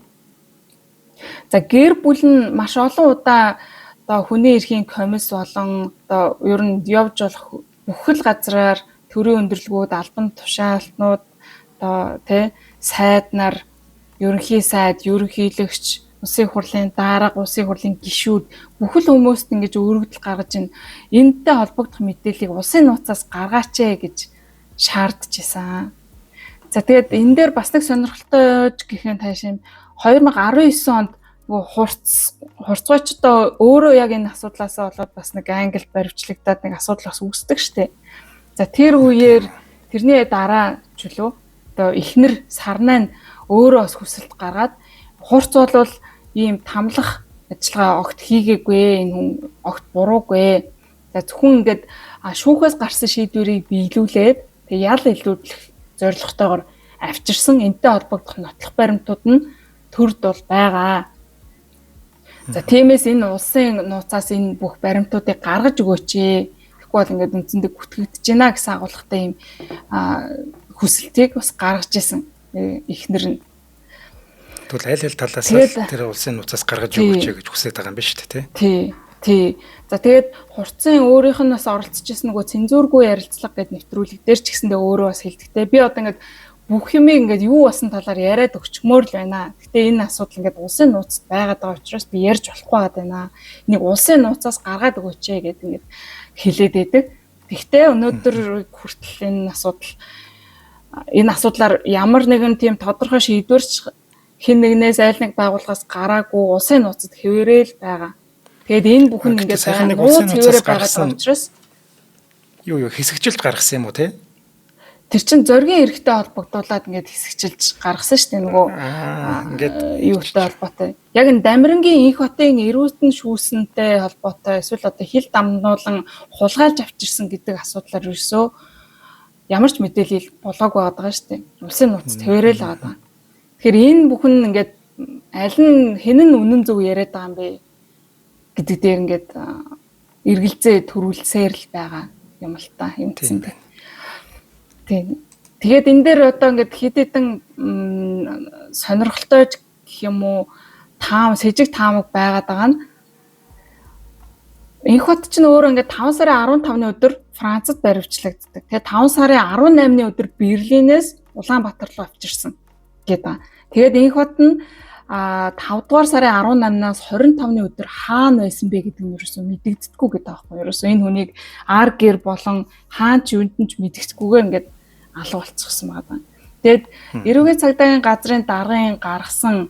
За гэр бүл нь маш олон удаа одоо хүний эрхийн комисс болон одоо ер нь явж болох бүхэл газраар төрийн өндөрлгүүд, албан тушаалтнууд одоо тий сайднаар ерөнхий сайд, ерөнхийлөгч, улсын хурлын дарга, улсын хурлын гишүүд бүхэл хүмүүст ингэж өргөдөл гаргаж энэтэй холбогдох мэдээллийг улсын нууцаас гаргаач гэж шаардж исэн. За тэгээд энэ дээр бас нэг сонирхолтой гэхин таашаа 2019 онд нөгөө хурцгойчдоо өөрөө яг энэ асуудлаасаа болоод бас нэг англи баривчлагдаад нэг асуудал бас үүсдэг штеп. За тэр үеэр тэрний дараа чөлөө одоо эхнэр Сарнаа нь өөрөө бас хүсэлт гаргаад хурц бол ийм тамлах ажиллагаа огт хийгээгүй, энэ хүн огт буруугүй. За зөвхөн ингээд шүүхээс гарсан шийдвэрийг биелүүлээд тэг ял илрүүлэх зорилготойгоор авчирсан энтэй холбогдох нотлох баримтууд нь төрд бол байгаа. За тиймээс энэ улсын нууцаас энэ бүх баримтуудыг гаргаж өгөөч. Тэгэхгүй бол ингээд үндсэндээ гүтгэгдэж байна гэсэн агуулгатай юм хүсэлтийг бас гаргаж исэн эхнэр нь. Тэгвэл аль талаас тэр улсын нууцаас гаргаж өгөөч гэж хүсэж байгаа юм байна шүү дээ тий. За тэгээд хурцын өөрийнх нь бас оролцож исэн нөгөө цензургүй ярилцлага гэд нэвтрүүлэг дээр ч гэсэндээ өөрөө бас хэлдэгтэй. Би одоо ингээд бүх юм ингээд юу басан талаар яриад өгчмөр л байна. Гэтэ энэ асуудал ингээд улсын нууцад байгаад байгаа учраас би ярьж болохгүй байгаад байна. Энийг улсын нууцаас гаргаад өгөөч гэд ингээд хэлээд байдаг. Гэхдээ өнөөдөр хүртэл энэ асуудлаар ямар нэгэн тийм тодорхой шийдвэрч хэн нэгнээс айл нэг байгууллагаас гараагүй улсын нууцад хэврээл байгаа. Тэгээд энэ бүхэн ингээд сайхан нэг улсын нууцаас гаргасан учраас юу хэсэгжилж гаргасан юм уу те? Тэр чин зоргийн эрхтэй холбогдуулаад ингээд хэсэгчилж гаргасан шүү дээ нөгөө ингээд юутай холбоотой. Яг энэ Дамирангийн инх хотын эрүүтэн шүүсэнтэй холбоотой эсвэл одоо хил дамнуулан хулгайлж авчирсан гэдэг асуудлаар ерөөсөө ямар ч мэдээлэл болоогүй байгаа шүү дээ. Улсын нууц твэрэл байгаа. Тэгэхээр энэ бүхэн ингээд аль нь хэн нь үнэн зөв яриад байгаа юм бэ гэдэг дээр ингээд эргэлзээ төрүүлсээр л байгаа юм л та хэмцэн байна. Тэгээд энэ дээр одоо ингээд хэд хэдэн сонирхолтой гэх юм уу сэжиг таамаг байгаад байгаа нь инх хот чинь өөрөө ингээд 5 сарын 15-ны өдөр Францад баривчлагддаг. Тэгээд 5 сарын 18-ны өдөр Берлинээс Улаанбаатар руу авчирсан гэдэг. Тэгээд инх хот нь 5 дугаар сарын 18-наас 25-ны өдөр хаана байсан бэ гэдэг нь ерөөсөө мэдэгддэггүй гэдэг аахгүй. Ерөөсөө энэ хүнийг ар гэр болон хаан ч юунд ч мэдэгдэхгүйгээр ингээд алга болчихсон байгаа. Тэгэд эрүүгийн цагдаагийн газрын даргын гаргасан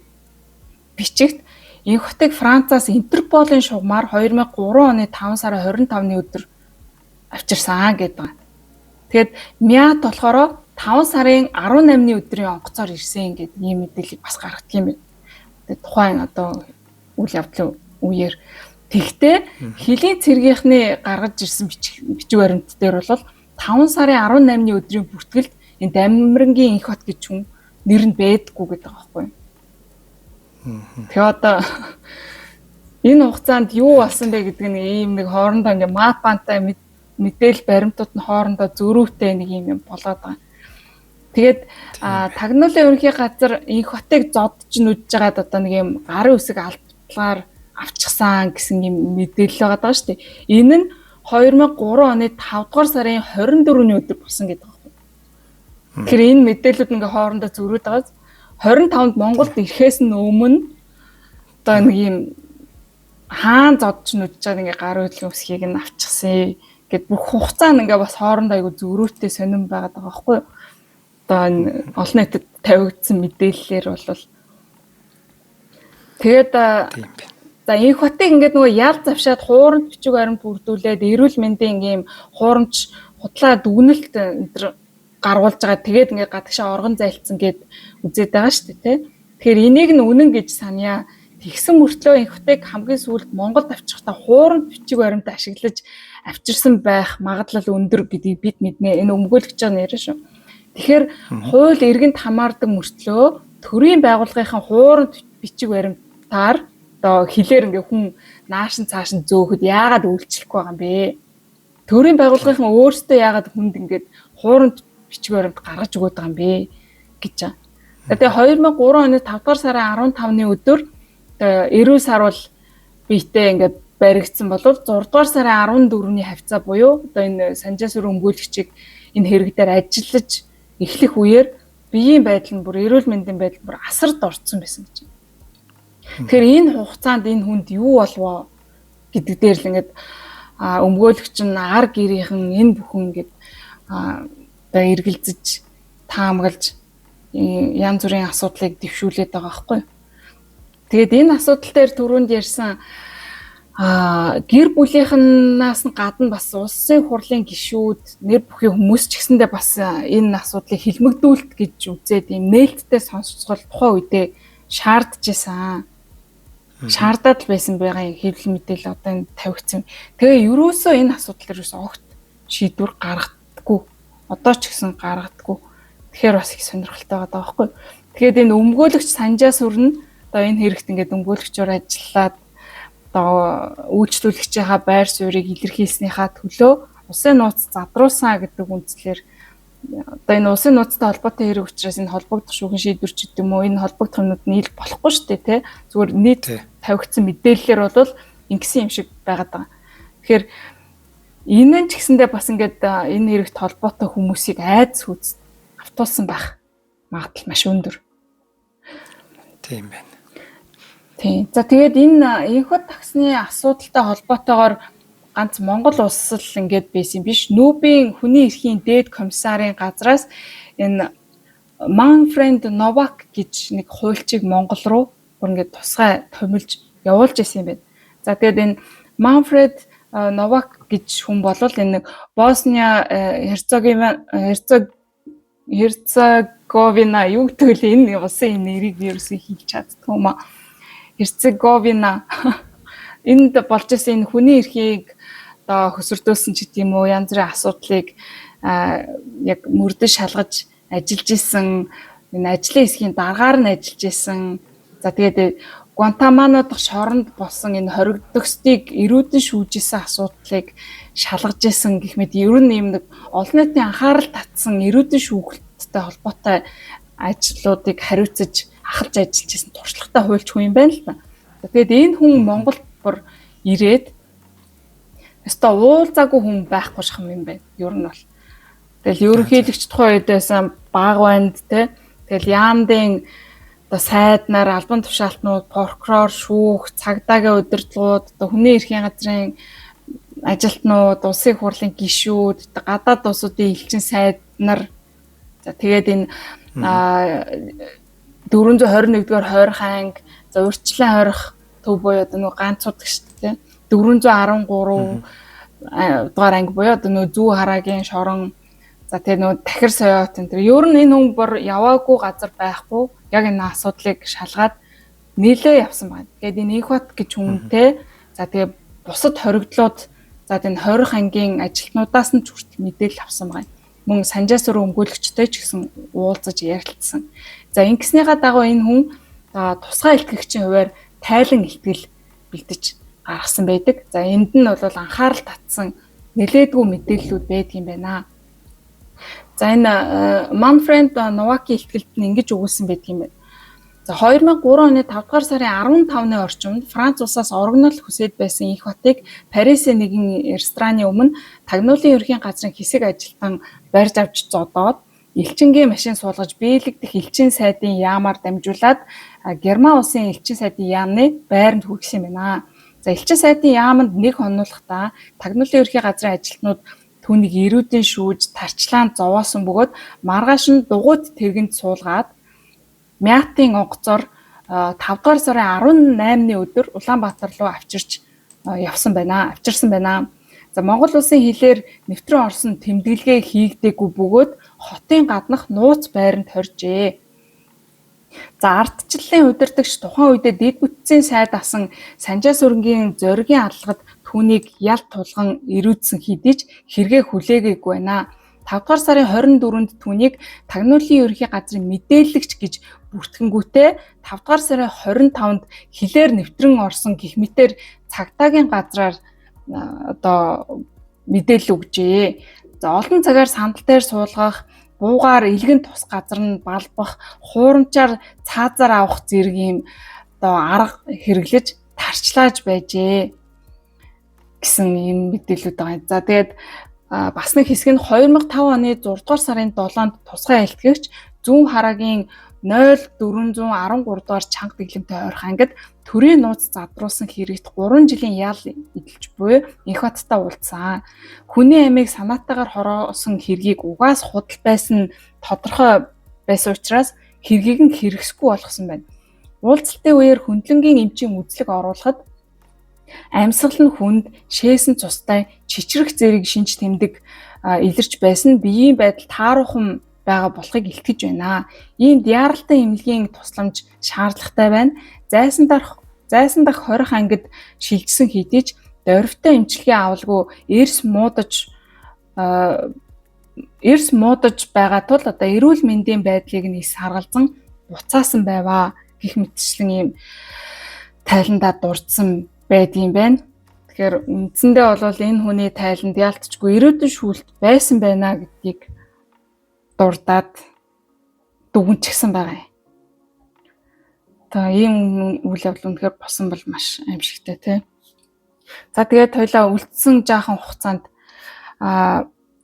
бичигт инх хотыг Францаас Интерполын шугамар 2003 оны 5 сарын 25-ны өдөр авчирсан гэдэг. Тэгэд Мят болохоор 5 сарын 18-ны өдрийн онгоцоор ирсэн гэдэг ийм мэдээлэл бас гаргадаг юм байна. Тэгээд тухайн одоо үйл явдлын үеэр тэгтээ хилийн цэргийнхний гаргаж ирсэн бичиг баримт дээр бол 5 сарын 18-ны өдрийн бүртгэлд энэ Дамирангийн инх хот гэж хүн нэр нь байдаггүй гэдэг байгаа байхгүй. Тэгээ одоо энэ хугацаанд юу болсон бэ гэдэг нь ийм нэг хоорондоо ингээ мапантай мэдээлэл баримтууд нь хоорондоо зөрүүтэй нэг юм болоод байгаа. Тэгээд тагнуулын ерөнхий газар инх хотыг зодж нүдж байгаад одоо нэг юм гарын үсэг алдлагаар авчихсан гэсэн юм мэдээлэл байгаа даа шүү дээ. Энэ нь 2003 оны 5 дугаар сарын 24-ний өдөр болсон гэдэг байна. Тэгэхээр энэ мэдээлэлүүд ингээ хоорондоо зөрүүд байгаа. 25-нд Монголд ирэхээс нь өмнө одоо нэг юм хаан зодч нүдж чад ингээ гар хөдлөн үсгийг нь авчихсан гэд бүх хугацаа нь ингээ бас хоорондоо айгу зөрүүтэй сонирн байгаад байгаа байхгүй юу? Одоо энэ олон нийтэд тавигдсан мэдээллээр бол тэгээд за инх хотыг ингээд нөгөө ял завшаад хуурамч бичиг баримт бүрдүүлээд эрүүл мэндийн ингээм хуурамч худлаа дүгнэлт энэ гаргуулж байгаа. Тэгээд ингээд гадагшаа оргон зайлцсан гэд үзээд байгаа шүү дээ, тэ. Тэгэхээр энийг нь үнэн гэж санья. Тэгсэн мөртлөө инх хотыг хамгийн сүүлд Монголд авчихтаа хуурамч бичиг баримт ашиглаж авчирсан байх магадлал өндөр гэдгийг бид мэднэ. Энэ өмгөөлөгч байгаа нэрэ шүү. Тэгэхээр хууль иргэнд хамаардаг мөртлөө төрийн байгууллагынхаа хуурамч бичиг баримтаар одоо хилээр ингээ хүн наашин цаашин зөөхөд яагаад үйлчлэхгүй байгаа юм бэ? Төрийн байгууллагынхан өөрсдөө яагаад хүнд ингээд хуурамч бичиг баримт гаргаж өгöd байгаа юм бэ гэж байна. Тэгээ 2003 оны 5 дугаар сарын 15-ны өдөр эрүүл сар бол биетэй ингээд баригдсан болов 6 дугаар сарын 14-ний хавцаа буюу одоо энэ санжаасүр өмгөөлөгчийг энэ хэрэг дээр ажиллаж эхлэх үеэр биеийн байдал нь бүр эрүүл мэндийн байдал бүр асард орцсон байсан гэж. Тэгэхээр энэ хугацаанд энэ хүнд юу болвоо гэдэг дээр л ингээд өмгөөлөгч нь ар гэрийнхэн энэ бүхэн ингээд одоо эргэлзэж таамаглаж янз бүрийн асуудлыг дэвшүүлээд байгаа байхгүй. Тэгээд энэ асуудал дээр түрүүнд ярьсан гэр бүлийнхнаас нь гадна бас улсын хурлын гишүүд нэр бүхий хүмүүс ч гэсэндээ бас энэ асуудлыг хилмигдүүлэлт гэж үзээд юм нээлттэй сонсцгол тухайн үедээ шаардж исэн. Шаардаад л байсан байгаа хэвлэл мэдээлэл одоо энэ тавигдсан. Тэгээ ерөөсөө энэ асуудал дээр бас огт шийдвэр гаргадаггүй. Одоо ч гэсэн гаргадаггүй. Тэгэхээр бас их сонирхолтой байгаа байхгүй. Тэгээд энэ өмгөөлөгч санжаасүр нь одоо энэ хэрэгт ингээд өмгөөлөгчөөр ажиллаад одоо үйлчлүүлэгчийнхаа байр суурийг илэрхийлснийхаа төлөө улсын нууц задруулсан гэдэг үндслээр одоо энэ улсын нууцтай холбоотой хэрэг учраас энэ холбогдох шүүхэн шийдвэрч гэдэг юм уу энэ холбогдох юмнууд нь ил болохгүй шүү дээ тий зүгээр нийт тавигдсан мэдээллээр бол ингэсэн юм шиг байгаад байгаа. Тэгэхээр энэ ч гэсэндээ бас ингээд энэ хэрэгт холбоотой хүмүүсийг айдас хүүц автуулсан байх магадлал маш өндөр. Тийм байна. Тийм. За тэгээд энэ энэхүү таксны асуудалтай холбоотойгоор ганц Монгол улс л ингээд байсан биш. Нүүбийн хүний эрхийн дээд комиссарын газраас энэ Manfred Novak гэж нэг хуульчийг Монгол руу бүр ингээд тусгай томилж явуулж исэн юм байна. За тэгээд энэ Manfred Novak гэж хүн бол энэ нэг Босния Herzegovina юу гэдэг вэ? Энэ улсын нэрийг ерөөсөө хэлж чаддгүй юм аа. Herzegovina энд болж исэн энэ хүний эрхийг одоо хөсөрдөөсөн ч гэдэм үү, янз бүрийн асуудлыг яг мөрдөж шалгаж ажиллаж исэн, энэ ажлын хэсгийн дараагаар нь ажиллаж исэн. За тэгээд Гуантанамо дахь шоронд болсон энэ хоригдохстыг эрүүдэн шүүжсэн асуудлыг шалгаж исэн гэх мэт ер нь юм нэг олон нийтийн анхаарал татсан эрүүдэн шүүхэлттэй холбоотой ажлуудыг хариуцаж ахалж ажиллаж исэн туршлагатай хуульч хүн юм байна л та. Тэгээд энэ хүн Монголд бүр ирээд өстой уулзаагүй хүн байхгүй шахам юм байна. Ер нь бол. Тэгэл ерөнхийлөгч тухайн үед байсан баг банд те. Тэгэл яамдын одоо сайднаар албан тушаалтнууд, прокурор, шүүх, цагдаагийн удирдлагууд, одоо хүний эрхийн газрын ажилтнууд, улсын хурлын гишүүд, гадаад улсуудын элчин сайд нар за тэгээд энэ 421-р хойрох анги, за урьдчилан хойрох төв буюу одоо нөгөө ганцууд гэж тийм 413 дугаар анги буюу одоо нөгөө зүү хараагийн шорон за тэгээ нөгөө тахир соёот энэ ер нь энэ хүн бүр яваагүй газар байхгүй яг энэ асуудлыг шалгаад нийлээ явсан байна. Тэгээд энэ Инхбат гэж хүнтэй за тэгээ бусад хоригдлууд за энэ хойрох ангийн ажилтнуудаас нь ч хүртэл мэдээлэл авсан байна. Мөн санжаас руу өмгөөлөгчтэй ч гэсэн уулзаж ярилцсан. За ингэснийхаа дагуу энэ хүн тусгай илтгэгчийн хувьар тайлан илтгэл бэлдэж гаргасан байдаг. За энд нь бол анхаарал татсан нэлээдгүй мэдээллүүд байдаг юм байна. За энэ Manfred Novak-ийн илтгэлд нь ингэж өгүүлсэн байдаг юм байна. За 2003 оны 5 дугаар сарын 15-ны орчимд Франц улсаас орогнол хүсэж байсан Инхбатыг Парисын нэгэн рестораны өмнө тагнуулын ерхийн газрын хэсэг ажилтан барьж авч зодоод элчингийн машин суулгаж биелэгдэх элчин сайдын яамаар дамжуулаад Герман улсын элчин сайдын яамны байранд хүргэсэн юм байна. За элчин сайдын яамд нэг хонуулахдаа тагнуулын ерхийн газрын ажилтнууд түүнийг эрүүдэн шүүж тарчлаанд зовоосон бөгөөд маргааш нь дугуйт тэргэнд суулгаад Мятын онгоцоор 5 дугаар сарын 18-ны өдөр Улаанбаатар руу авчирсан байна. За Монгол улсын хилээр нэвтрэн орсон тэмдэглэгээ хийгдээгүй бөгөөд хотын гаднах нууц байранд хоржээ. За ардчлалын удирдагч тухайн үедээ дэд бүтцийн сайд асан Санжаа сүрэнгийн зоригийн аллагад түүнийг ялт тулган эрүүдсэн хэдий ч хэрэгээ хүлээгээгүй байна. 5 дугаар сарын 24-нд түүнийг тагнуулын ерөнхий газрын мэдээлэгч гэж бүртгэнгүүтээ 5 дугаар сарын 25-нд хилээр нэвтрэн орсон гэх мэтээр цагдаагийн газраар одоо мэдээлэл өгжээ. За олон цагаар сандал дээр суулгах, буугаар илгэн тус газар нь балбах, хуурамчаар цаазаар авах зэрэг юм одоо арга хэрэглэж тарчлааж байжээ гэсэн юм мэдээлэлүүд байгаа. За тэгээд бас нэг хэсэг нь 2005 оны 6 дугаар сарын 7-нд тусгай илтгэгч зүүн хараагийн 0413 дугаар чанга дэглэмтэй ойрхон ангид төрийн нууц задруулсан хэрэгт 3 жилийн ял эдэлж буй Инхбаттай уулзсан. Хүний амийг санаатаагаар хороосон хэргийг угаас худал байсан тодорхой байсан учраас хэргийг нь хэрэгсэхгүй болгосон байна. Уулзалтын үеэр хөндлөнгийн эмчийн үзлэг оруулахад амьсгал нь хүнд, шээсэн цустай, чичрэх зэрэг шинж тэмдэг илэрч байсан биеийн байдал тааруухан байгаа болохыг илтгэж байна. Ийм диаралтай эмнэлгийн тусламж шаардлагатай байна. Зайсан дах хорих ангид шилжсэн хэдий ч дорвитой эмчилгээ авалгүй эрс муудаж байгаа тул одоо эрүүл мэндийн байдлыг нь саргалзан буцаасан байваа гэх мэтчлэн ийм тайландаа дурдсан байдгийн байна. Тэгэхээр үндсэндээ бол энэ хүний тайланд яалтчгүй эрүүдэн шүүлт байсан байна гэдгийг дурдаад дүгнчихсэн байгаа юм. За ийм үйл явдал үнэхээр босон бол маш аимшигтай тий. За тэгээд тойлоо үлдсэн жаахан хугацаанд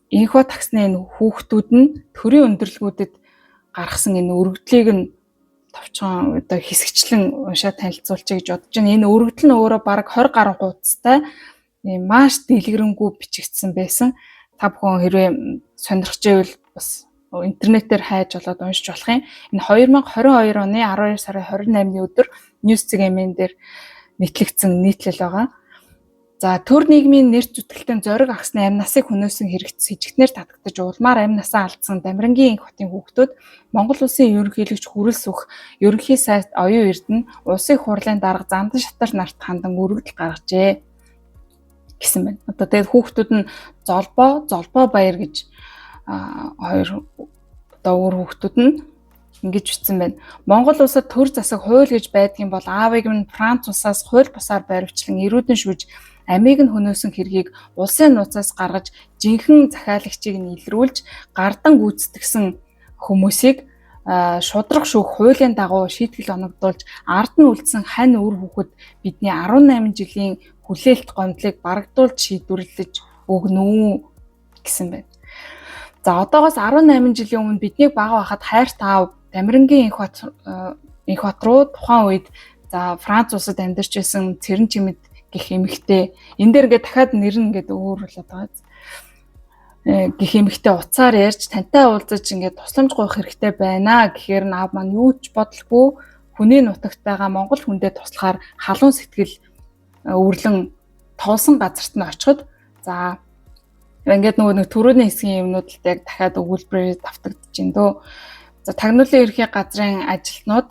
Инхбат таксны хүүхдүүд нь төрийн өндөрлгүүдэд гаргасан энэ өргөдлийг нь товчхон одоо хэсэгчлэн уншаад танилцуулчих гэж бодож байна. Энэ өргөдөл нь өөрөө бараг 20 гаруй хуудастай маш дэлгэрэнгүй бичигдсэн байсан. Та бүхэн хэрвээ сонирхож байвал бас интернетээр хайж болоод уншиж болох юм. Энэ 2022 оны 12 сарын 28-ны өдөр News.cm дээр нийтлэгдсэн нийтлэл байгаа. За төр нийгмийн нэр зүтгэлтэн зориг агсны амь насыг хөнөөсөн хэрэгт сэжигтнэр татагдаж улмаар амь насаа алдсан Дамирангийн инх хотын хүүхдүүд Монгол улсын ерөнхийлөгч Хүрэл Сүх, ерөнхий сайд Оюун Эрдэнэ улсын хурлын дарга Зандан Шатар нарт хандан өргөдөл гаргажээ гэсэн байна. Одоо тэгээд хүүхдүүд нь Золбоо баяр гэж хоёр одоо өөр хүүхдүүд нь ингэж бичсэн байна. Монгол улсад төр засаг хууль гэж байдгийн бол аавыг нь Франц улсаас хууль бусаар байрвчлан эрүүдэн шүүж амийг нь хөнөөсөн хэргийг улсын нууцаас гаргаж жинхэнэ захиалагчийг нь илрүүлж гардан гүйцэтгсэн хүмүүсийг шудраг шүүх хуулийн дагуу шийтгэл оногдуулж ард нь үлдсэн хань үр хүүхэд бидний 18 жилийн хүлээлт гомдлыг барагдуулж шийдвэрлэж өгнө үү гэсэн байна. За одоогоос 18 жилийн өмнө биднийг бага байхад хайр таав Дамирангийн инх хот руу тухайн үед за Франц улсад амьдарч байсан Цэрэн Чимэд гэх эмэгтэй энэ дээр ингээд дахиад нэр нь ингээд өөрлөд байгаа. Гэх эмэгтэй уцаар ярьж тантай уулзаж ингээд тусламж гуйх хэрэгтэй байна гэхээр аав маань юу ч бодлого хүний нутагтайгаа монгол хүндээ туслахаар халуун сэтгэл өвөрлөн тоолсон газарт нь очиход за ингээд нөгөө төрөөний хэсгийн юмнууд л яг дахиад өгүүлбэрээр давтагдаж байна дөө. За тагнуулын ерхий газрын ажилтнууд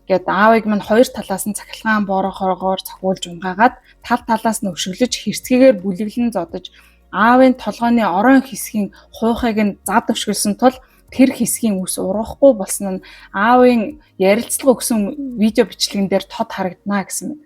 гээд аавыг минь хоёр талаас нь цахилгаан боорохоогоор цохиулж унгаагаад тал талаас нь өшөглөж хэрцгийгээр бүлэглэн зодож аавын толгойн орон хэсгийн хуухыг нь зад өшгөлсөн тул тэр хэсгийн үс ургахгүй болсон нь аавын ярилцлага өгсөн видео бичлэгэн дээр тод харагдана гэсэн мэт.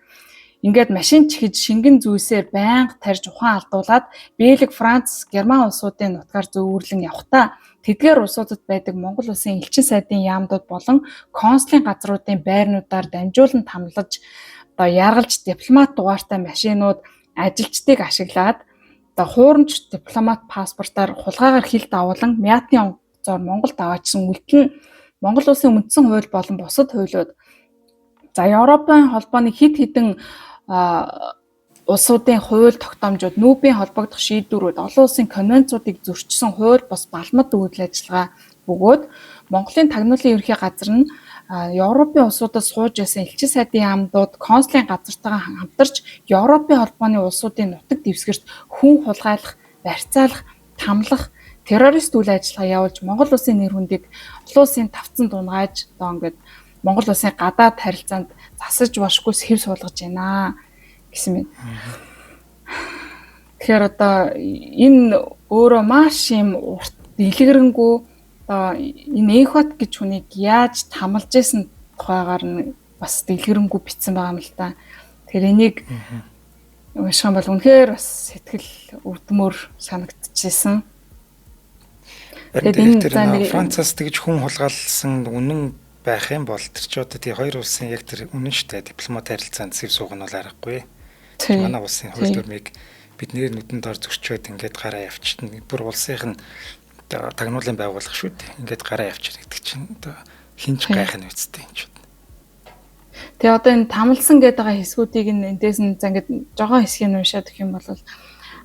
Ингээд машин чихэж шингэн зүйсээр байнга тарж ухаан алдуулаад Бэлэг, Франц, Герман улсуудын нутгаар зөөвөрлөн явхдаа тэдгээр улсуудад байдаг Монгол улсын элчин сайдын яамдууд болон консулын газруудын байрнуудаар дамжуулан тамлаж одоо яргалж дипломат дугаартай машинууд ажилчдыг ашиглаад одоо хуурамч дипломат паспортоор хулгайгаар хил давуулан Мятны онгоцоор Монголд аваачсан үлдэн Монгол улсын үндсэн хууль болон бусад хуулиуд за Европын холбооны хэд хэдэн улсуудын хууль тогтоомжууд, нүүбийн холбогдох шийдвэрүүд, олон улсын конвенцуудыг зөрчсөн хууль бус балмад үйл ажиллагаа бөгөөд Монголын тагнуулын ерхий газар нь Европын улсуудаас сууж байсан элчин сайдын яамдууд консулын газартайгаа хамтарч Европын холбооны улсуудын нутаг дэвсгэрт хүн хулгайлах, барьцаалах, тамлах, террорист үйл ажиллагаа явуулж Монгол улсын нэр хүндийг олон улсын тавцан дунгааж одоо ингээд Монгол улсын гадаад харилцаанд засаж бошгүй хэв суулгаж байна гэсэн мэт. Тэгэхээр одоо энэ өөрөө маш юм урт дэлгэрэнгүй одоо энэ инх хот гэж хүнийг яаж тамалж исэн тухайгаар нь бас дэлгэрэнгүй бичсэн байгаа юм л та. Тэгэхээр энийг унших юм бол үнэхээр бас сэтгэл өвдмөр санагдчихсэн. Тэгээд энэ Францаас тэгж хүн хулгайлсан үнэн байх юм бол тэр ч одоо тий хоёр улсын яг тэр үнэн штэ дипломат харилцаанд сэв суух нь бол аргагүй. Манай улсын хууль дүрмийг бид нэр нүдэнд ор зөрчөөд ингээд гараа явчихна. Бүр улсынх нь тагнуулын байгууллага шүү дээ. Ингээд гараа явчихна гэдэг чинь одоо хинж гайх нь үсттэй юм ч. Тэгээ одоо энэ тамалсан гэдэг байгаа хэсгүүдийг эндээс нь за ингээд жогоон хэсгийг уншаад өгөх юм бол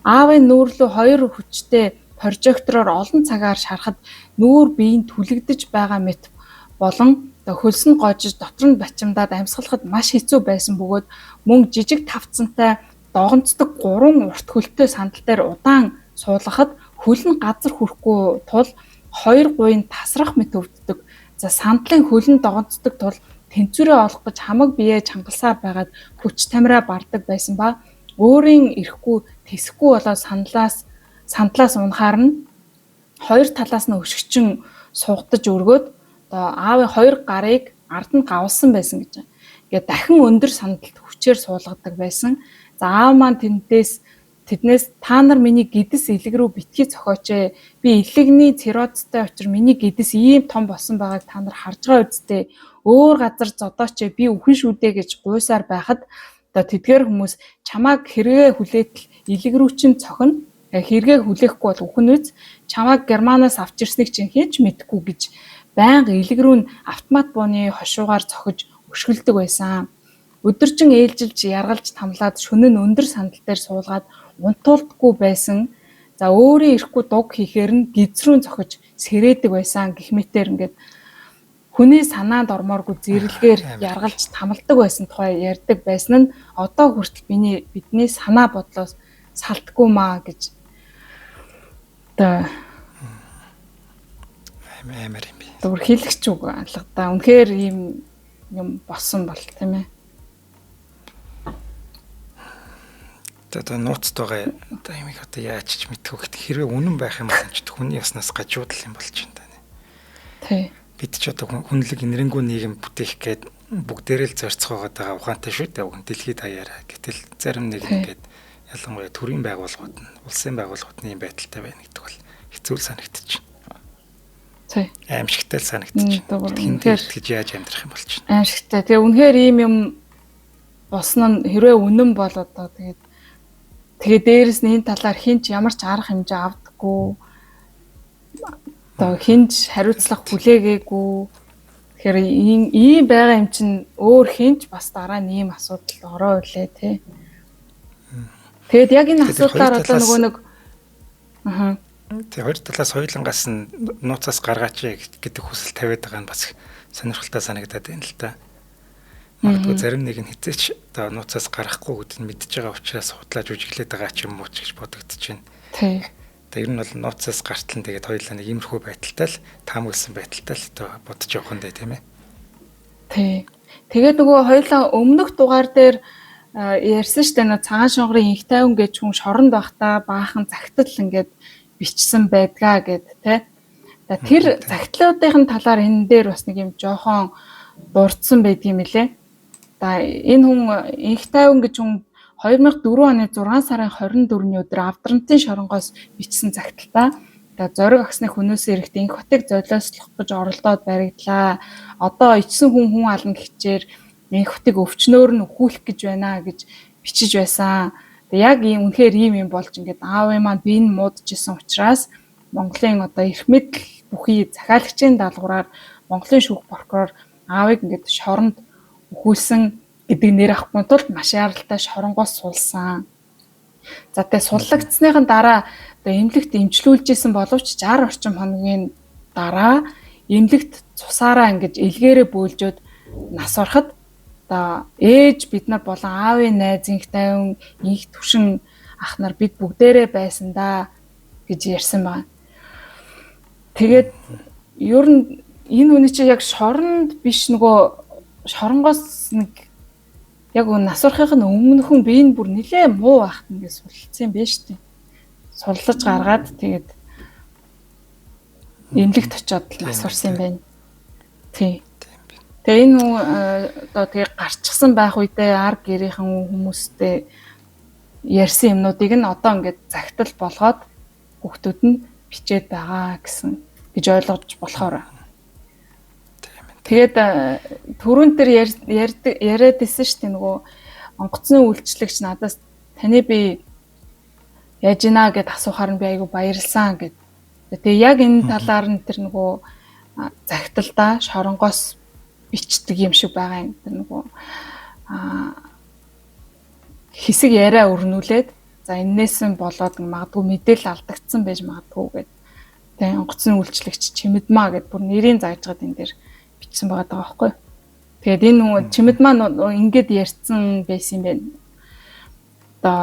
аавын нүүрлүү хоёр хүчтэй прожектороор олон цагаар шарахад нүүр биеийн түлэгдэж байгаа мэт болон хөлс нь гожиж дотор нь бачимдаад амьсгалахад маш хэцүү байсан бөгөөд мөн жижиг тавцантай догонцдог 3 урт хөлтэй сандал дээр удаан суулгахад хөл нь газар хүрэхгүй тул 2 гуйн тасрах мэт өвддөг. За сандлын хөл нь догонцдог тул тэнцвэрээ олох гэж хамаг биеэ чангалсаар байгаад хүч тамираа бардаг байсан ба өөрийн ирэхгүй тэсэхгүй болоод сандлаас унахаар нь хоёр талаас нь өшгчин суугдаж өргөөд одоо аавын хоёр гарыг ард нь гавлсан байсан гэж. Тэгээд дахин өндөр сандалд хүчээр суулгадаг байсан. За аав маань тэднээс та нар миний гэдэс илэг рүү битгий цохооч. Би илэгний циррозтой учраас миний гэдэс ийм том болсон байгааг та нар харж байгаа үсттэй. Өөр газар зодооч би үхэн шүү дээ гэж гуйсаар байхад одоо тэдгээр хүмүүс чамааг хэрэгээ хүлээтэл илэг рүү чин цохино. Хэрэгээ хүлээхгүй бол үхэн үз чамааг Германаас авч ирснийг чинь хинч мэдэхгүй гэж байнга илэг рүү нь автомат бууны хошуугаар цохиж өшгөлдөг байсан. Өдөржин ээлжилж яргалж тамлаад шөнө нь өндөр сандал дээр суулгаад унтуулдаггүй байсан. За өөрөө ирэхгүй дуг хийхээр нь гизрүүн цохиж сэрээдэг байсан гэх мэтээр ингээд хүний санаанд ормооргүй зэрлэгээр яргалж тамладаг байсан тухай ярьдаг байсан нь одоо хүртэл бидний санаа бодлоос салтгүй маа гэж амар юм би. Зүгээр хэлэгч үг алга да. Үнэхээр ийм юм болсон бол тийм ээ. Одоо нууцд байгаа одоо юм их одоо яаж ч мэдгүй гэхдээ хэрвээ үнэн байх юм бол ч хүний яснаас гажуудал юм болж байна даа. Тий. Бид ч одоо хүнлэг энэрэнгүй нийгэм бүтээх гээд бүгдээрээ л зорцгоо байгаа ухаантай шүү дээ. Дэлхийд даяараа. Гэтэл зарим нэг ингээд ялангуяа төрийн байгууллагууд нь улсын байгууллагуудын юм байдалтай байна гэдэг бол хэцүү санагдчих. Тий. Аимшигтай л санагдчих. Тэгэхээр гэж яаж амьдрах юм болж байна. Аимшигтай. Тэгээ үнэхээр ийм юм босно нь хэрвээ үнэн бол одоо тэгээ дээрэс нь энэ талаар хинч ямар ч арга хэмжээ авдаггүй. Одоо хинч хариуцлага хүлээгээгүй. Тэгэхээр ийм байгаа юм чинь өөр хинч бас дараа нь ийм асуудал ороо үлээ тий. Тэгэд яг энэ асуудлаар одоо нөгөө нэг Тэгээ хоёр талаас хоёулангаас нь нууцаас гаргаач гэдэг хүсэл тавиад байгаа нь бас сонирхолтой санагдаад байна л да. Магадгүй зарим нэг нь хизээч одоо нууцаас гарахгүй гэдгийг мэдж байгаа учраас худлааж үжиглээд байгаа ч юм уу ч гэж бодогдож байна. Тий. Тэгээ ер нь бол нууцаас гартлан тэгээд хоёулаа нэг иймэрхүү байдалтай л таамагласан байдалтай л одоо бодож явах нь тийм ээ. Тий. Тэгээд нөгөө хоёулаа өмнөх дугаар дээр ярьсан шүү дээ нөө цагаан шонгорын инх тайван гэж хүн шоронд байхдаа баахан загтал ингээд бичсэн байдгаа гэд тэ. Тэр загтлуудын талаар энэ дээр бас нэг юм жоохон дурдсан байдгийм лээ. Энэ хүн инх тайван гэж хүн 2004 оны 6 сарын 24-ний өдөр Авдрантын шоронгоос бичсэн загталтаа. Зориг агсны хүнөөс ирэхэд инх хотыг золиослох гэж оролдоод баригдлаа. Одоо ичсэн хүн ална гэхчээр инх хотыг өвчнөөр нь өхүүлэх гэж байна гэж бичиж байсан. Яг ийм үнэхээр ийм юм болж ингээд аавын маань би энэ муудажсэн учраас Монголын одоо эрх мэдэл бүхий захиалагчийн даалгавраар Монголын шүүх прокурор аавыг ингээд шоронд өхүүлсэн гэдэг нэр авахгүй тулд маш яралтай шоронгоос сулсан. За тэгээ суллагдсныхан дараа одоо эмнэлэгт эмчлүүлжсэн боловч 60 орчим хоногийн дараа эмнэлэгт цусаараа ингээд илгээрээ бөөлжөөд нас ороход одоо ээж бид нар болон аавын найз инх тайван инх түшин ах нар бид бүгдээрээ байсан да гэж ярьсан байна. Тэгээд ер нь энэ хүний чинь яг шоронд биш нөгөө шоронгоос нэг яг нас орохын өмнөхөн би энэ бүр нилээ муу байхт ингээд сулцсан юм байна шүү дээ. Суллаж гаргаад тэгээд эмнэлэгт очиод нас орсон юм байна. Тий. Тэгээ энэ одоо тэгээ гарчсан байх үедээ арг гэрийнхэн хүмүүстэй ярьсан юмнуудыг нь одоо ингээд загтал болгоод хүүхдүүд нь бичээд байгаа гэсэн гэж ойлгож болохоор. Тэгээд түрүүн дээр яриад исэн шүү дээ нөгөө онгоцны үйлчлэгч надаас таны би яаж ийна гэд асуухаар нь би айгу баярлсан гэд. Тэгээ яг энэ талаар нь тэр нөгөө загталдаа шоронгоос бичдэг юм шиг байгаа юм. Тэр нөгөө хэсэг яриа өрнүүлээд за энээс нь болоод магадгүй мэдээлэл алдагдсан байж магадгүй гэд. Тэгээ онгоцны үйлчлэгч Чимэдмаа гэд бүр нэрийн зааж байгаа энэ дээр бичсэн байгаа даа байхгүй. Тэгээд энэ нөгөө Чимэдмаа ингээд ярьсан байсан юм байна. Одоо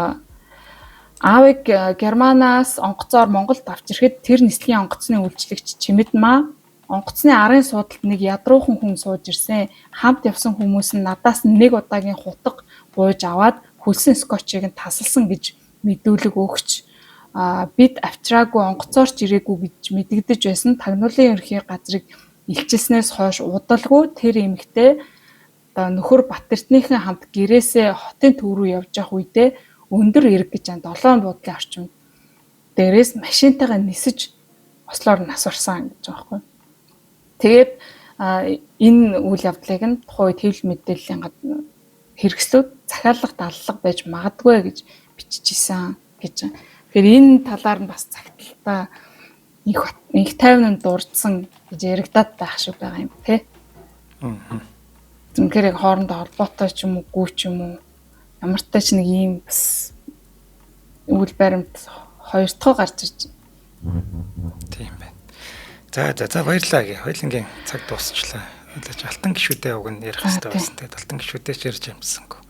аавыг Германаас онгоцоор Монголд авч ирэхэд тэр нислэгийн онгоцны үйлчлэгч Чимэдмаа онгоцны арын суудалд нэг ядруухан хүн сууж ирсэн. Хамт явсан хүмүүс нь надаас нэг удаагийн хутга гуйж аваад хөлсөн скотчийг нь тасалсан гэж мэдүүлэг өгч бид авчраагүй онгоцоорч ирээгүй гэж мэдэгдэж байсан. Тагнуулын ерхий газрыг илчилснээс хойш удалгүй тэр эмэгтэй одоо нөхөр Батэртнийхэн хамт гэрээсээ хотын төв рүү явж явах үедээ өндөр эрг гэж 7 буудлын орчим дээрээс машинтайгаа нисэж ослоор нас орсон гэж байгаа байхгүй. Тэгээд энэ үйл явдлыг нь тухайн үед хэвлэл мэдээллийн хэрэгслүүд захиалга дадлага байж магадгүй гэж бичиж исэн гэж. Тэгэхээр энэ талаар нь бас цагталтаа их тайвнанд дурдсан гэж яригадаад байх шиг байгаа юм тий. Үнэхээр яг хоорондоо холбоотой ч юм уу, гүү ч юм уу, ямар ч тач нэг ийм бас үйл баримт хоёр дахь гарч ирж байна. Тийм байна. За баярлалаа гээ. Хоёулангийн цаг дуусчлаа. Хойлооч алтан гişүдээ уг нь ярих хэрэгтэй байсан. Тэгээд алтан гişүдээ ч ярьж юмсангүй.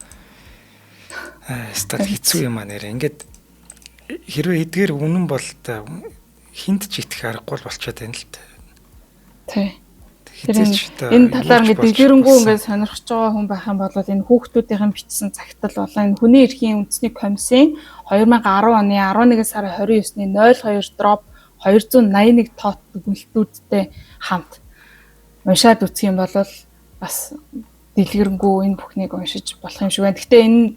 Стат хэцүү юм аа нэрээ. Ингээд хэрвээ эдгээр үнэн бол хинт ч итгэх аргагүй болчиход байна л дээ. Тий. Энэ талаар ингээд дэлгэрэнгүй ингээд сонирхож байгаа хүн байх юм бол энэ хүүхдүүдийн бичсэн цагтал болоо энэ хүний эрхийн үндэсний комиссийн 2010 оны 11 сарын 29-ны 02/281 тоот дүгнэлтүүдтэй хамт уншаад үзэх юм бол бас дэлгэрэнгүй энэ бүхнийг уншиж болох юм шиг байна. Гэхдээ энэ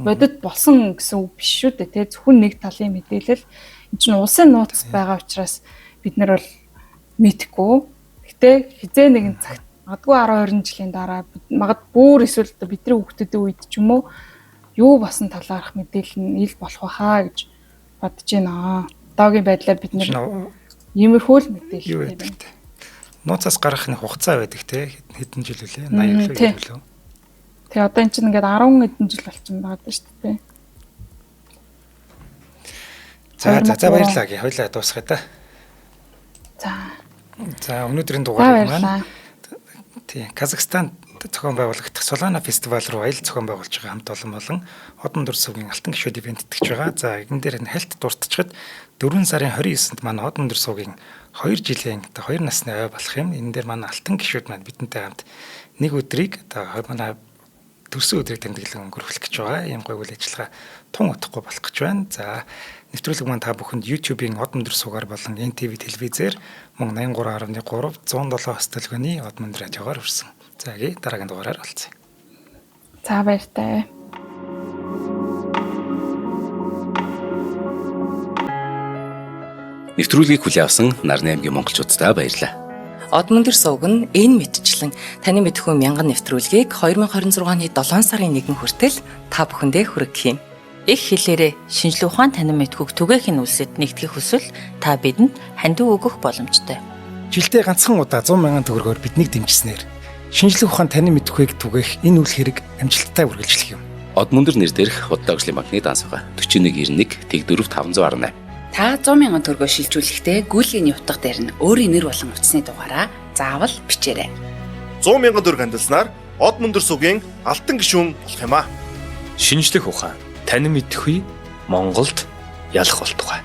бодит болсон гэсэн үг биш шүү дээ. Тэ зөвхөн нэг талын мэдээлэл. Энэ чинь улсын нууц байгаа учраас бид нар бол мэдхгүй. Гэтэ хизээ нэгэн цагт магадгүй 10 20 жилийн дараа бүр эсвэл бидний хүүхдүүдийн үед ч юм уу юу басан талаарх мэдээлэл нь ил болох байхаа гэж бодож байна. Одоогийн байдлаар бид нар иймэрхүү л мэдээлэл байна. Нууцаас гарах нэг хугацаа байдаг те хэдэн жил үлээ 80 жил үлээ. Тэгээ одоо эн чинь ингээд 10 хэдэн жил болчихсон байгаа шүү дээ. За баярлалаа гээ. Хойлоо дуусгая та. За өнөөдрийн дугаар маань тийм Казахстанд зохион байгуулагдах Солана фестивал руу аялал зохион байгуулж байгаа хамт олон болон Одон дурсуугийн алтан гişүүд ивент итгэж байгаа. За энэ дээр нь хальт дуртачаад 4 сарын 29-нд манай Одон дурсуугийн 2 жилийн 2 насны ой болох юм. Энэ дээр манай алтан гişүүд маань бидэнтэй хамт нэг өдрийг одоо манай төрсөн өдрийг тэмдэглэн өнгөрүүлэх гэж байгаа. Ийм гоё үйл ажиллагаа тун утахгүй болох гэж байна. За нэвтрүүлэг маань та бүхэнд YouTube-ийн Одон дурсуугаар болон NTV телевизээр мөн 83.3 107 хос төлгөөний Одон радиогоор хүрсэн. За дараагийн дугаараар олцъя. За баяртай. Нэвтрүүлгийг хүлээн авсан Нарны аймгийн монголчуудтай баярлалаа. Одон дурсууг нь энэ мэдчлэн таны мэдхүйн мянган нэвтрүүлгийг 2026 оны 7 сарын 1 хүртэл та бүхэндээ хүргэх юм. Их хэлээрээ шинжлэх ухаан танин мэдхүйг түгээхийн үлсэд нэгтгэх хүсвэл та бидэнд хандив өгөх боломжтой. Жилдээ ганцхан удаа 100,000 төгрөгөөр биднийг дэмжснээр шинжлэх ухаан танин мэдхүйг түгээх энэ үйл хэрэг амжилттай үргэлжлэх юм. Од мөндөр нэр дээрх Удаа өвчлийн банкны дансага 4191 тэг 4518. Та 100,000 төгрөгөөр шилжүүлэхдээ гүйлгийн утга дээр нь өөрийн нэр болон утасны дугаараа заавал бичээрэй. 100,000 төгрөг хандалснаар Од мөндөр сувгийн алтан гишүүн болох юм а. Шинжлэх ухаан танин мэдхгүй Монголд ялах болтугай.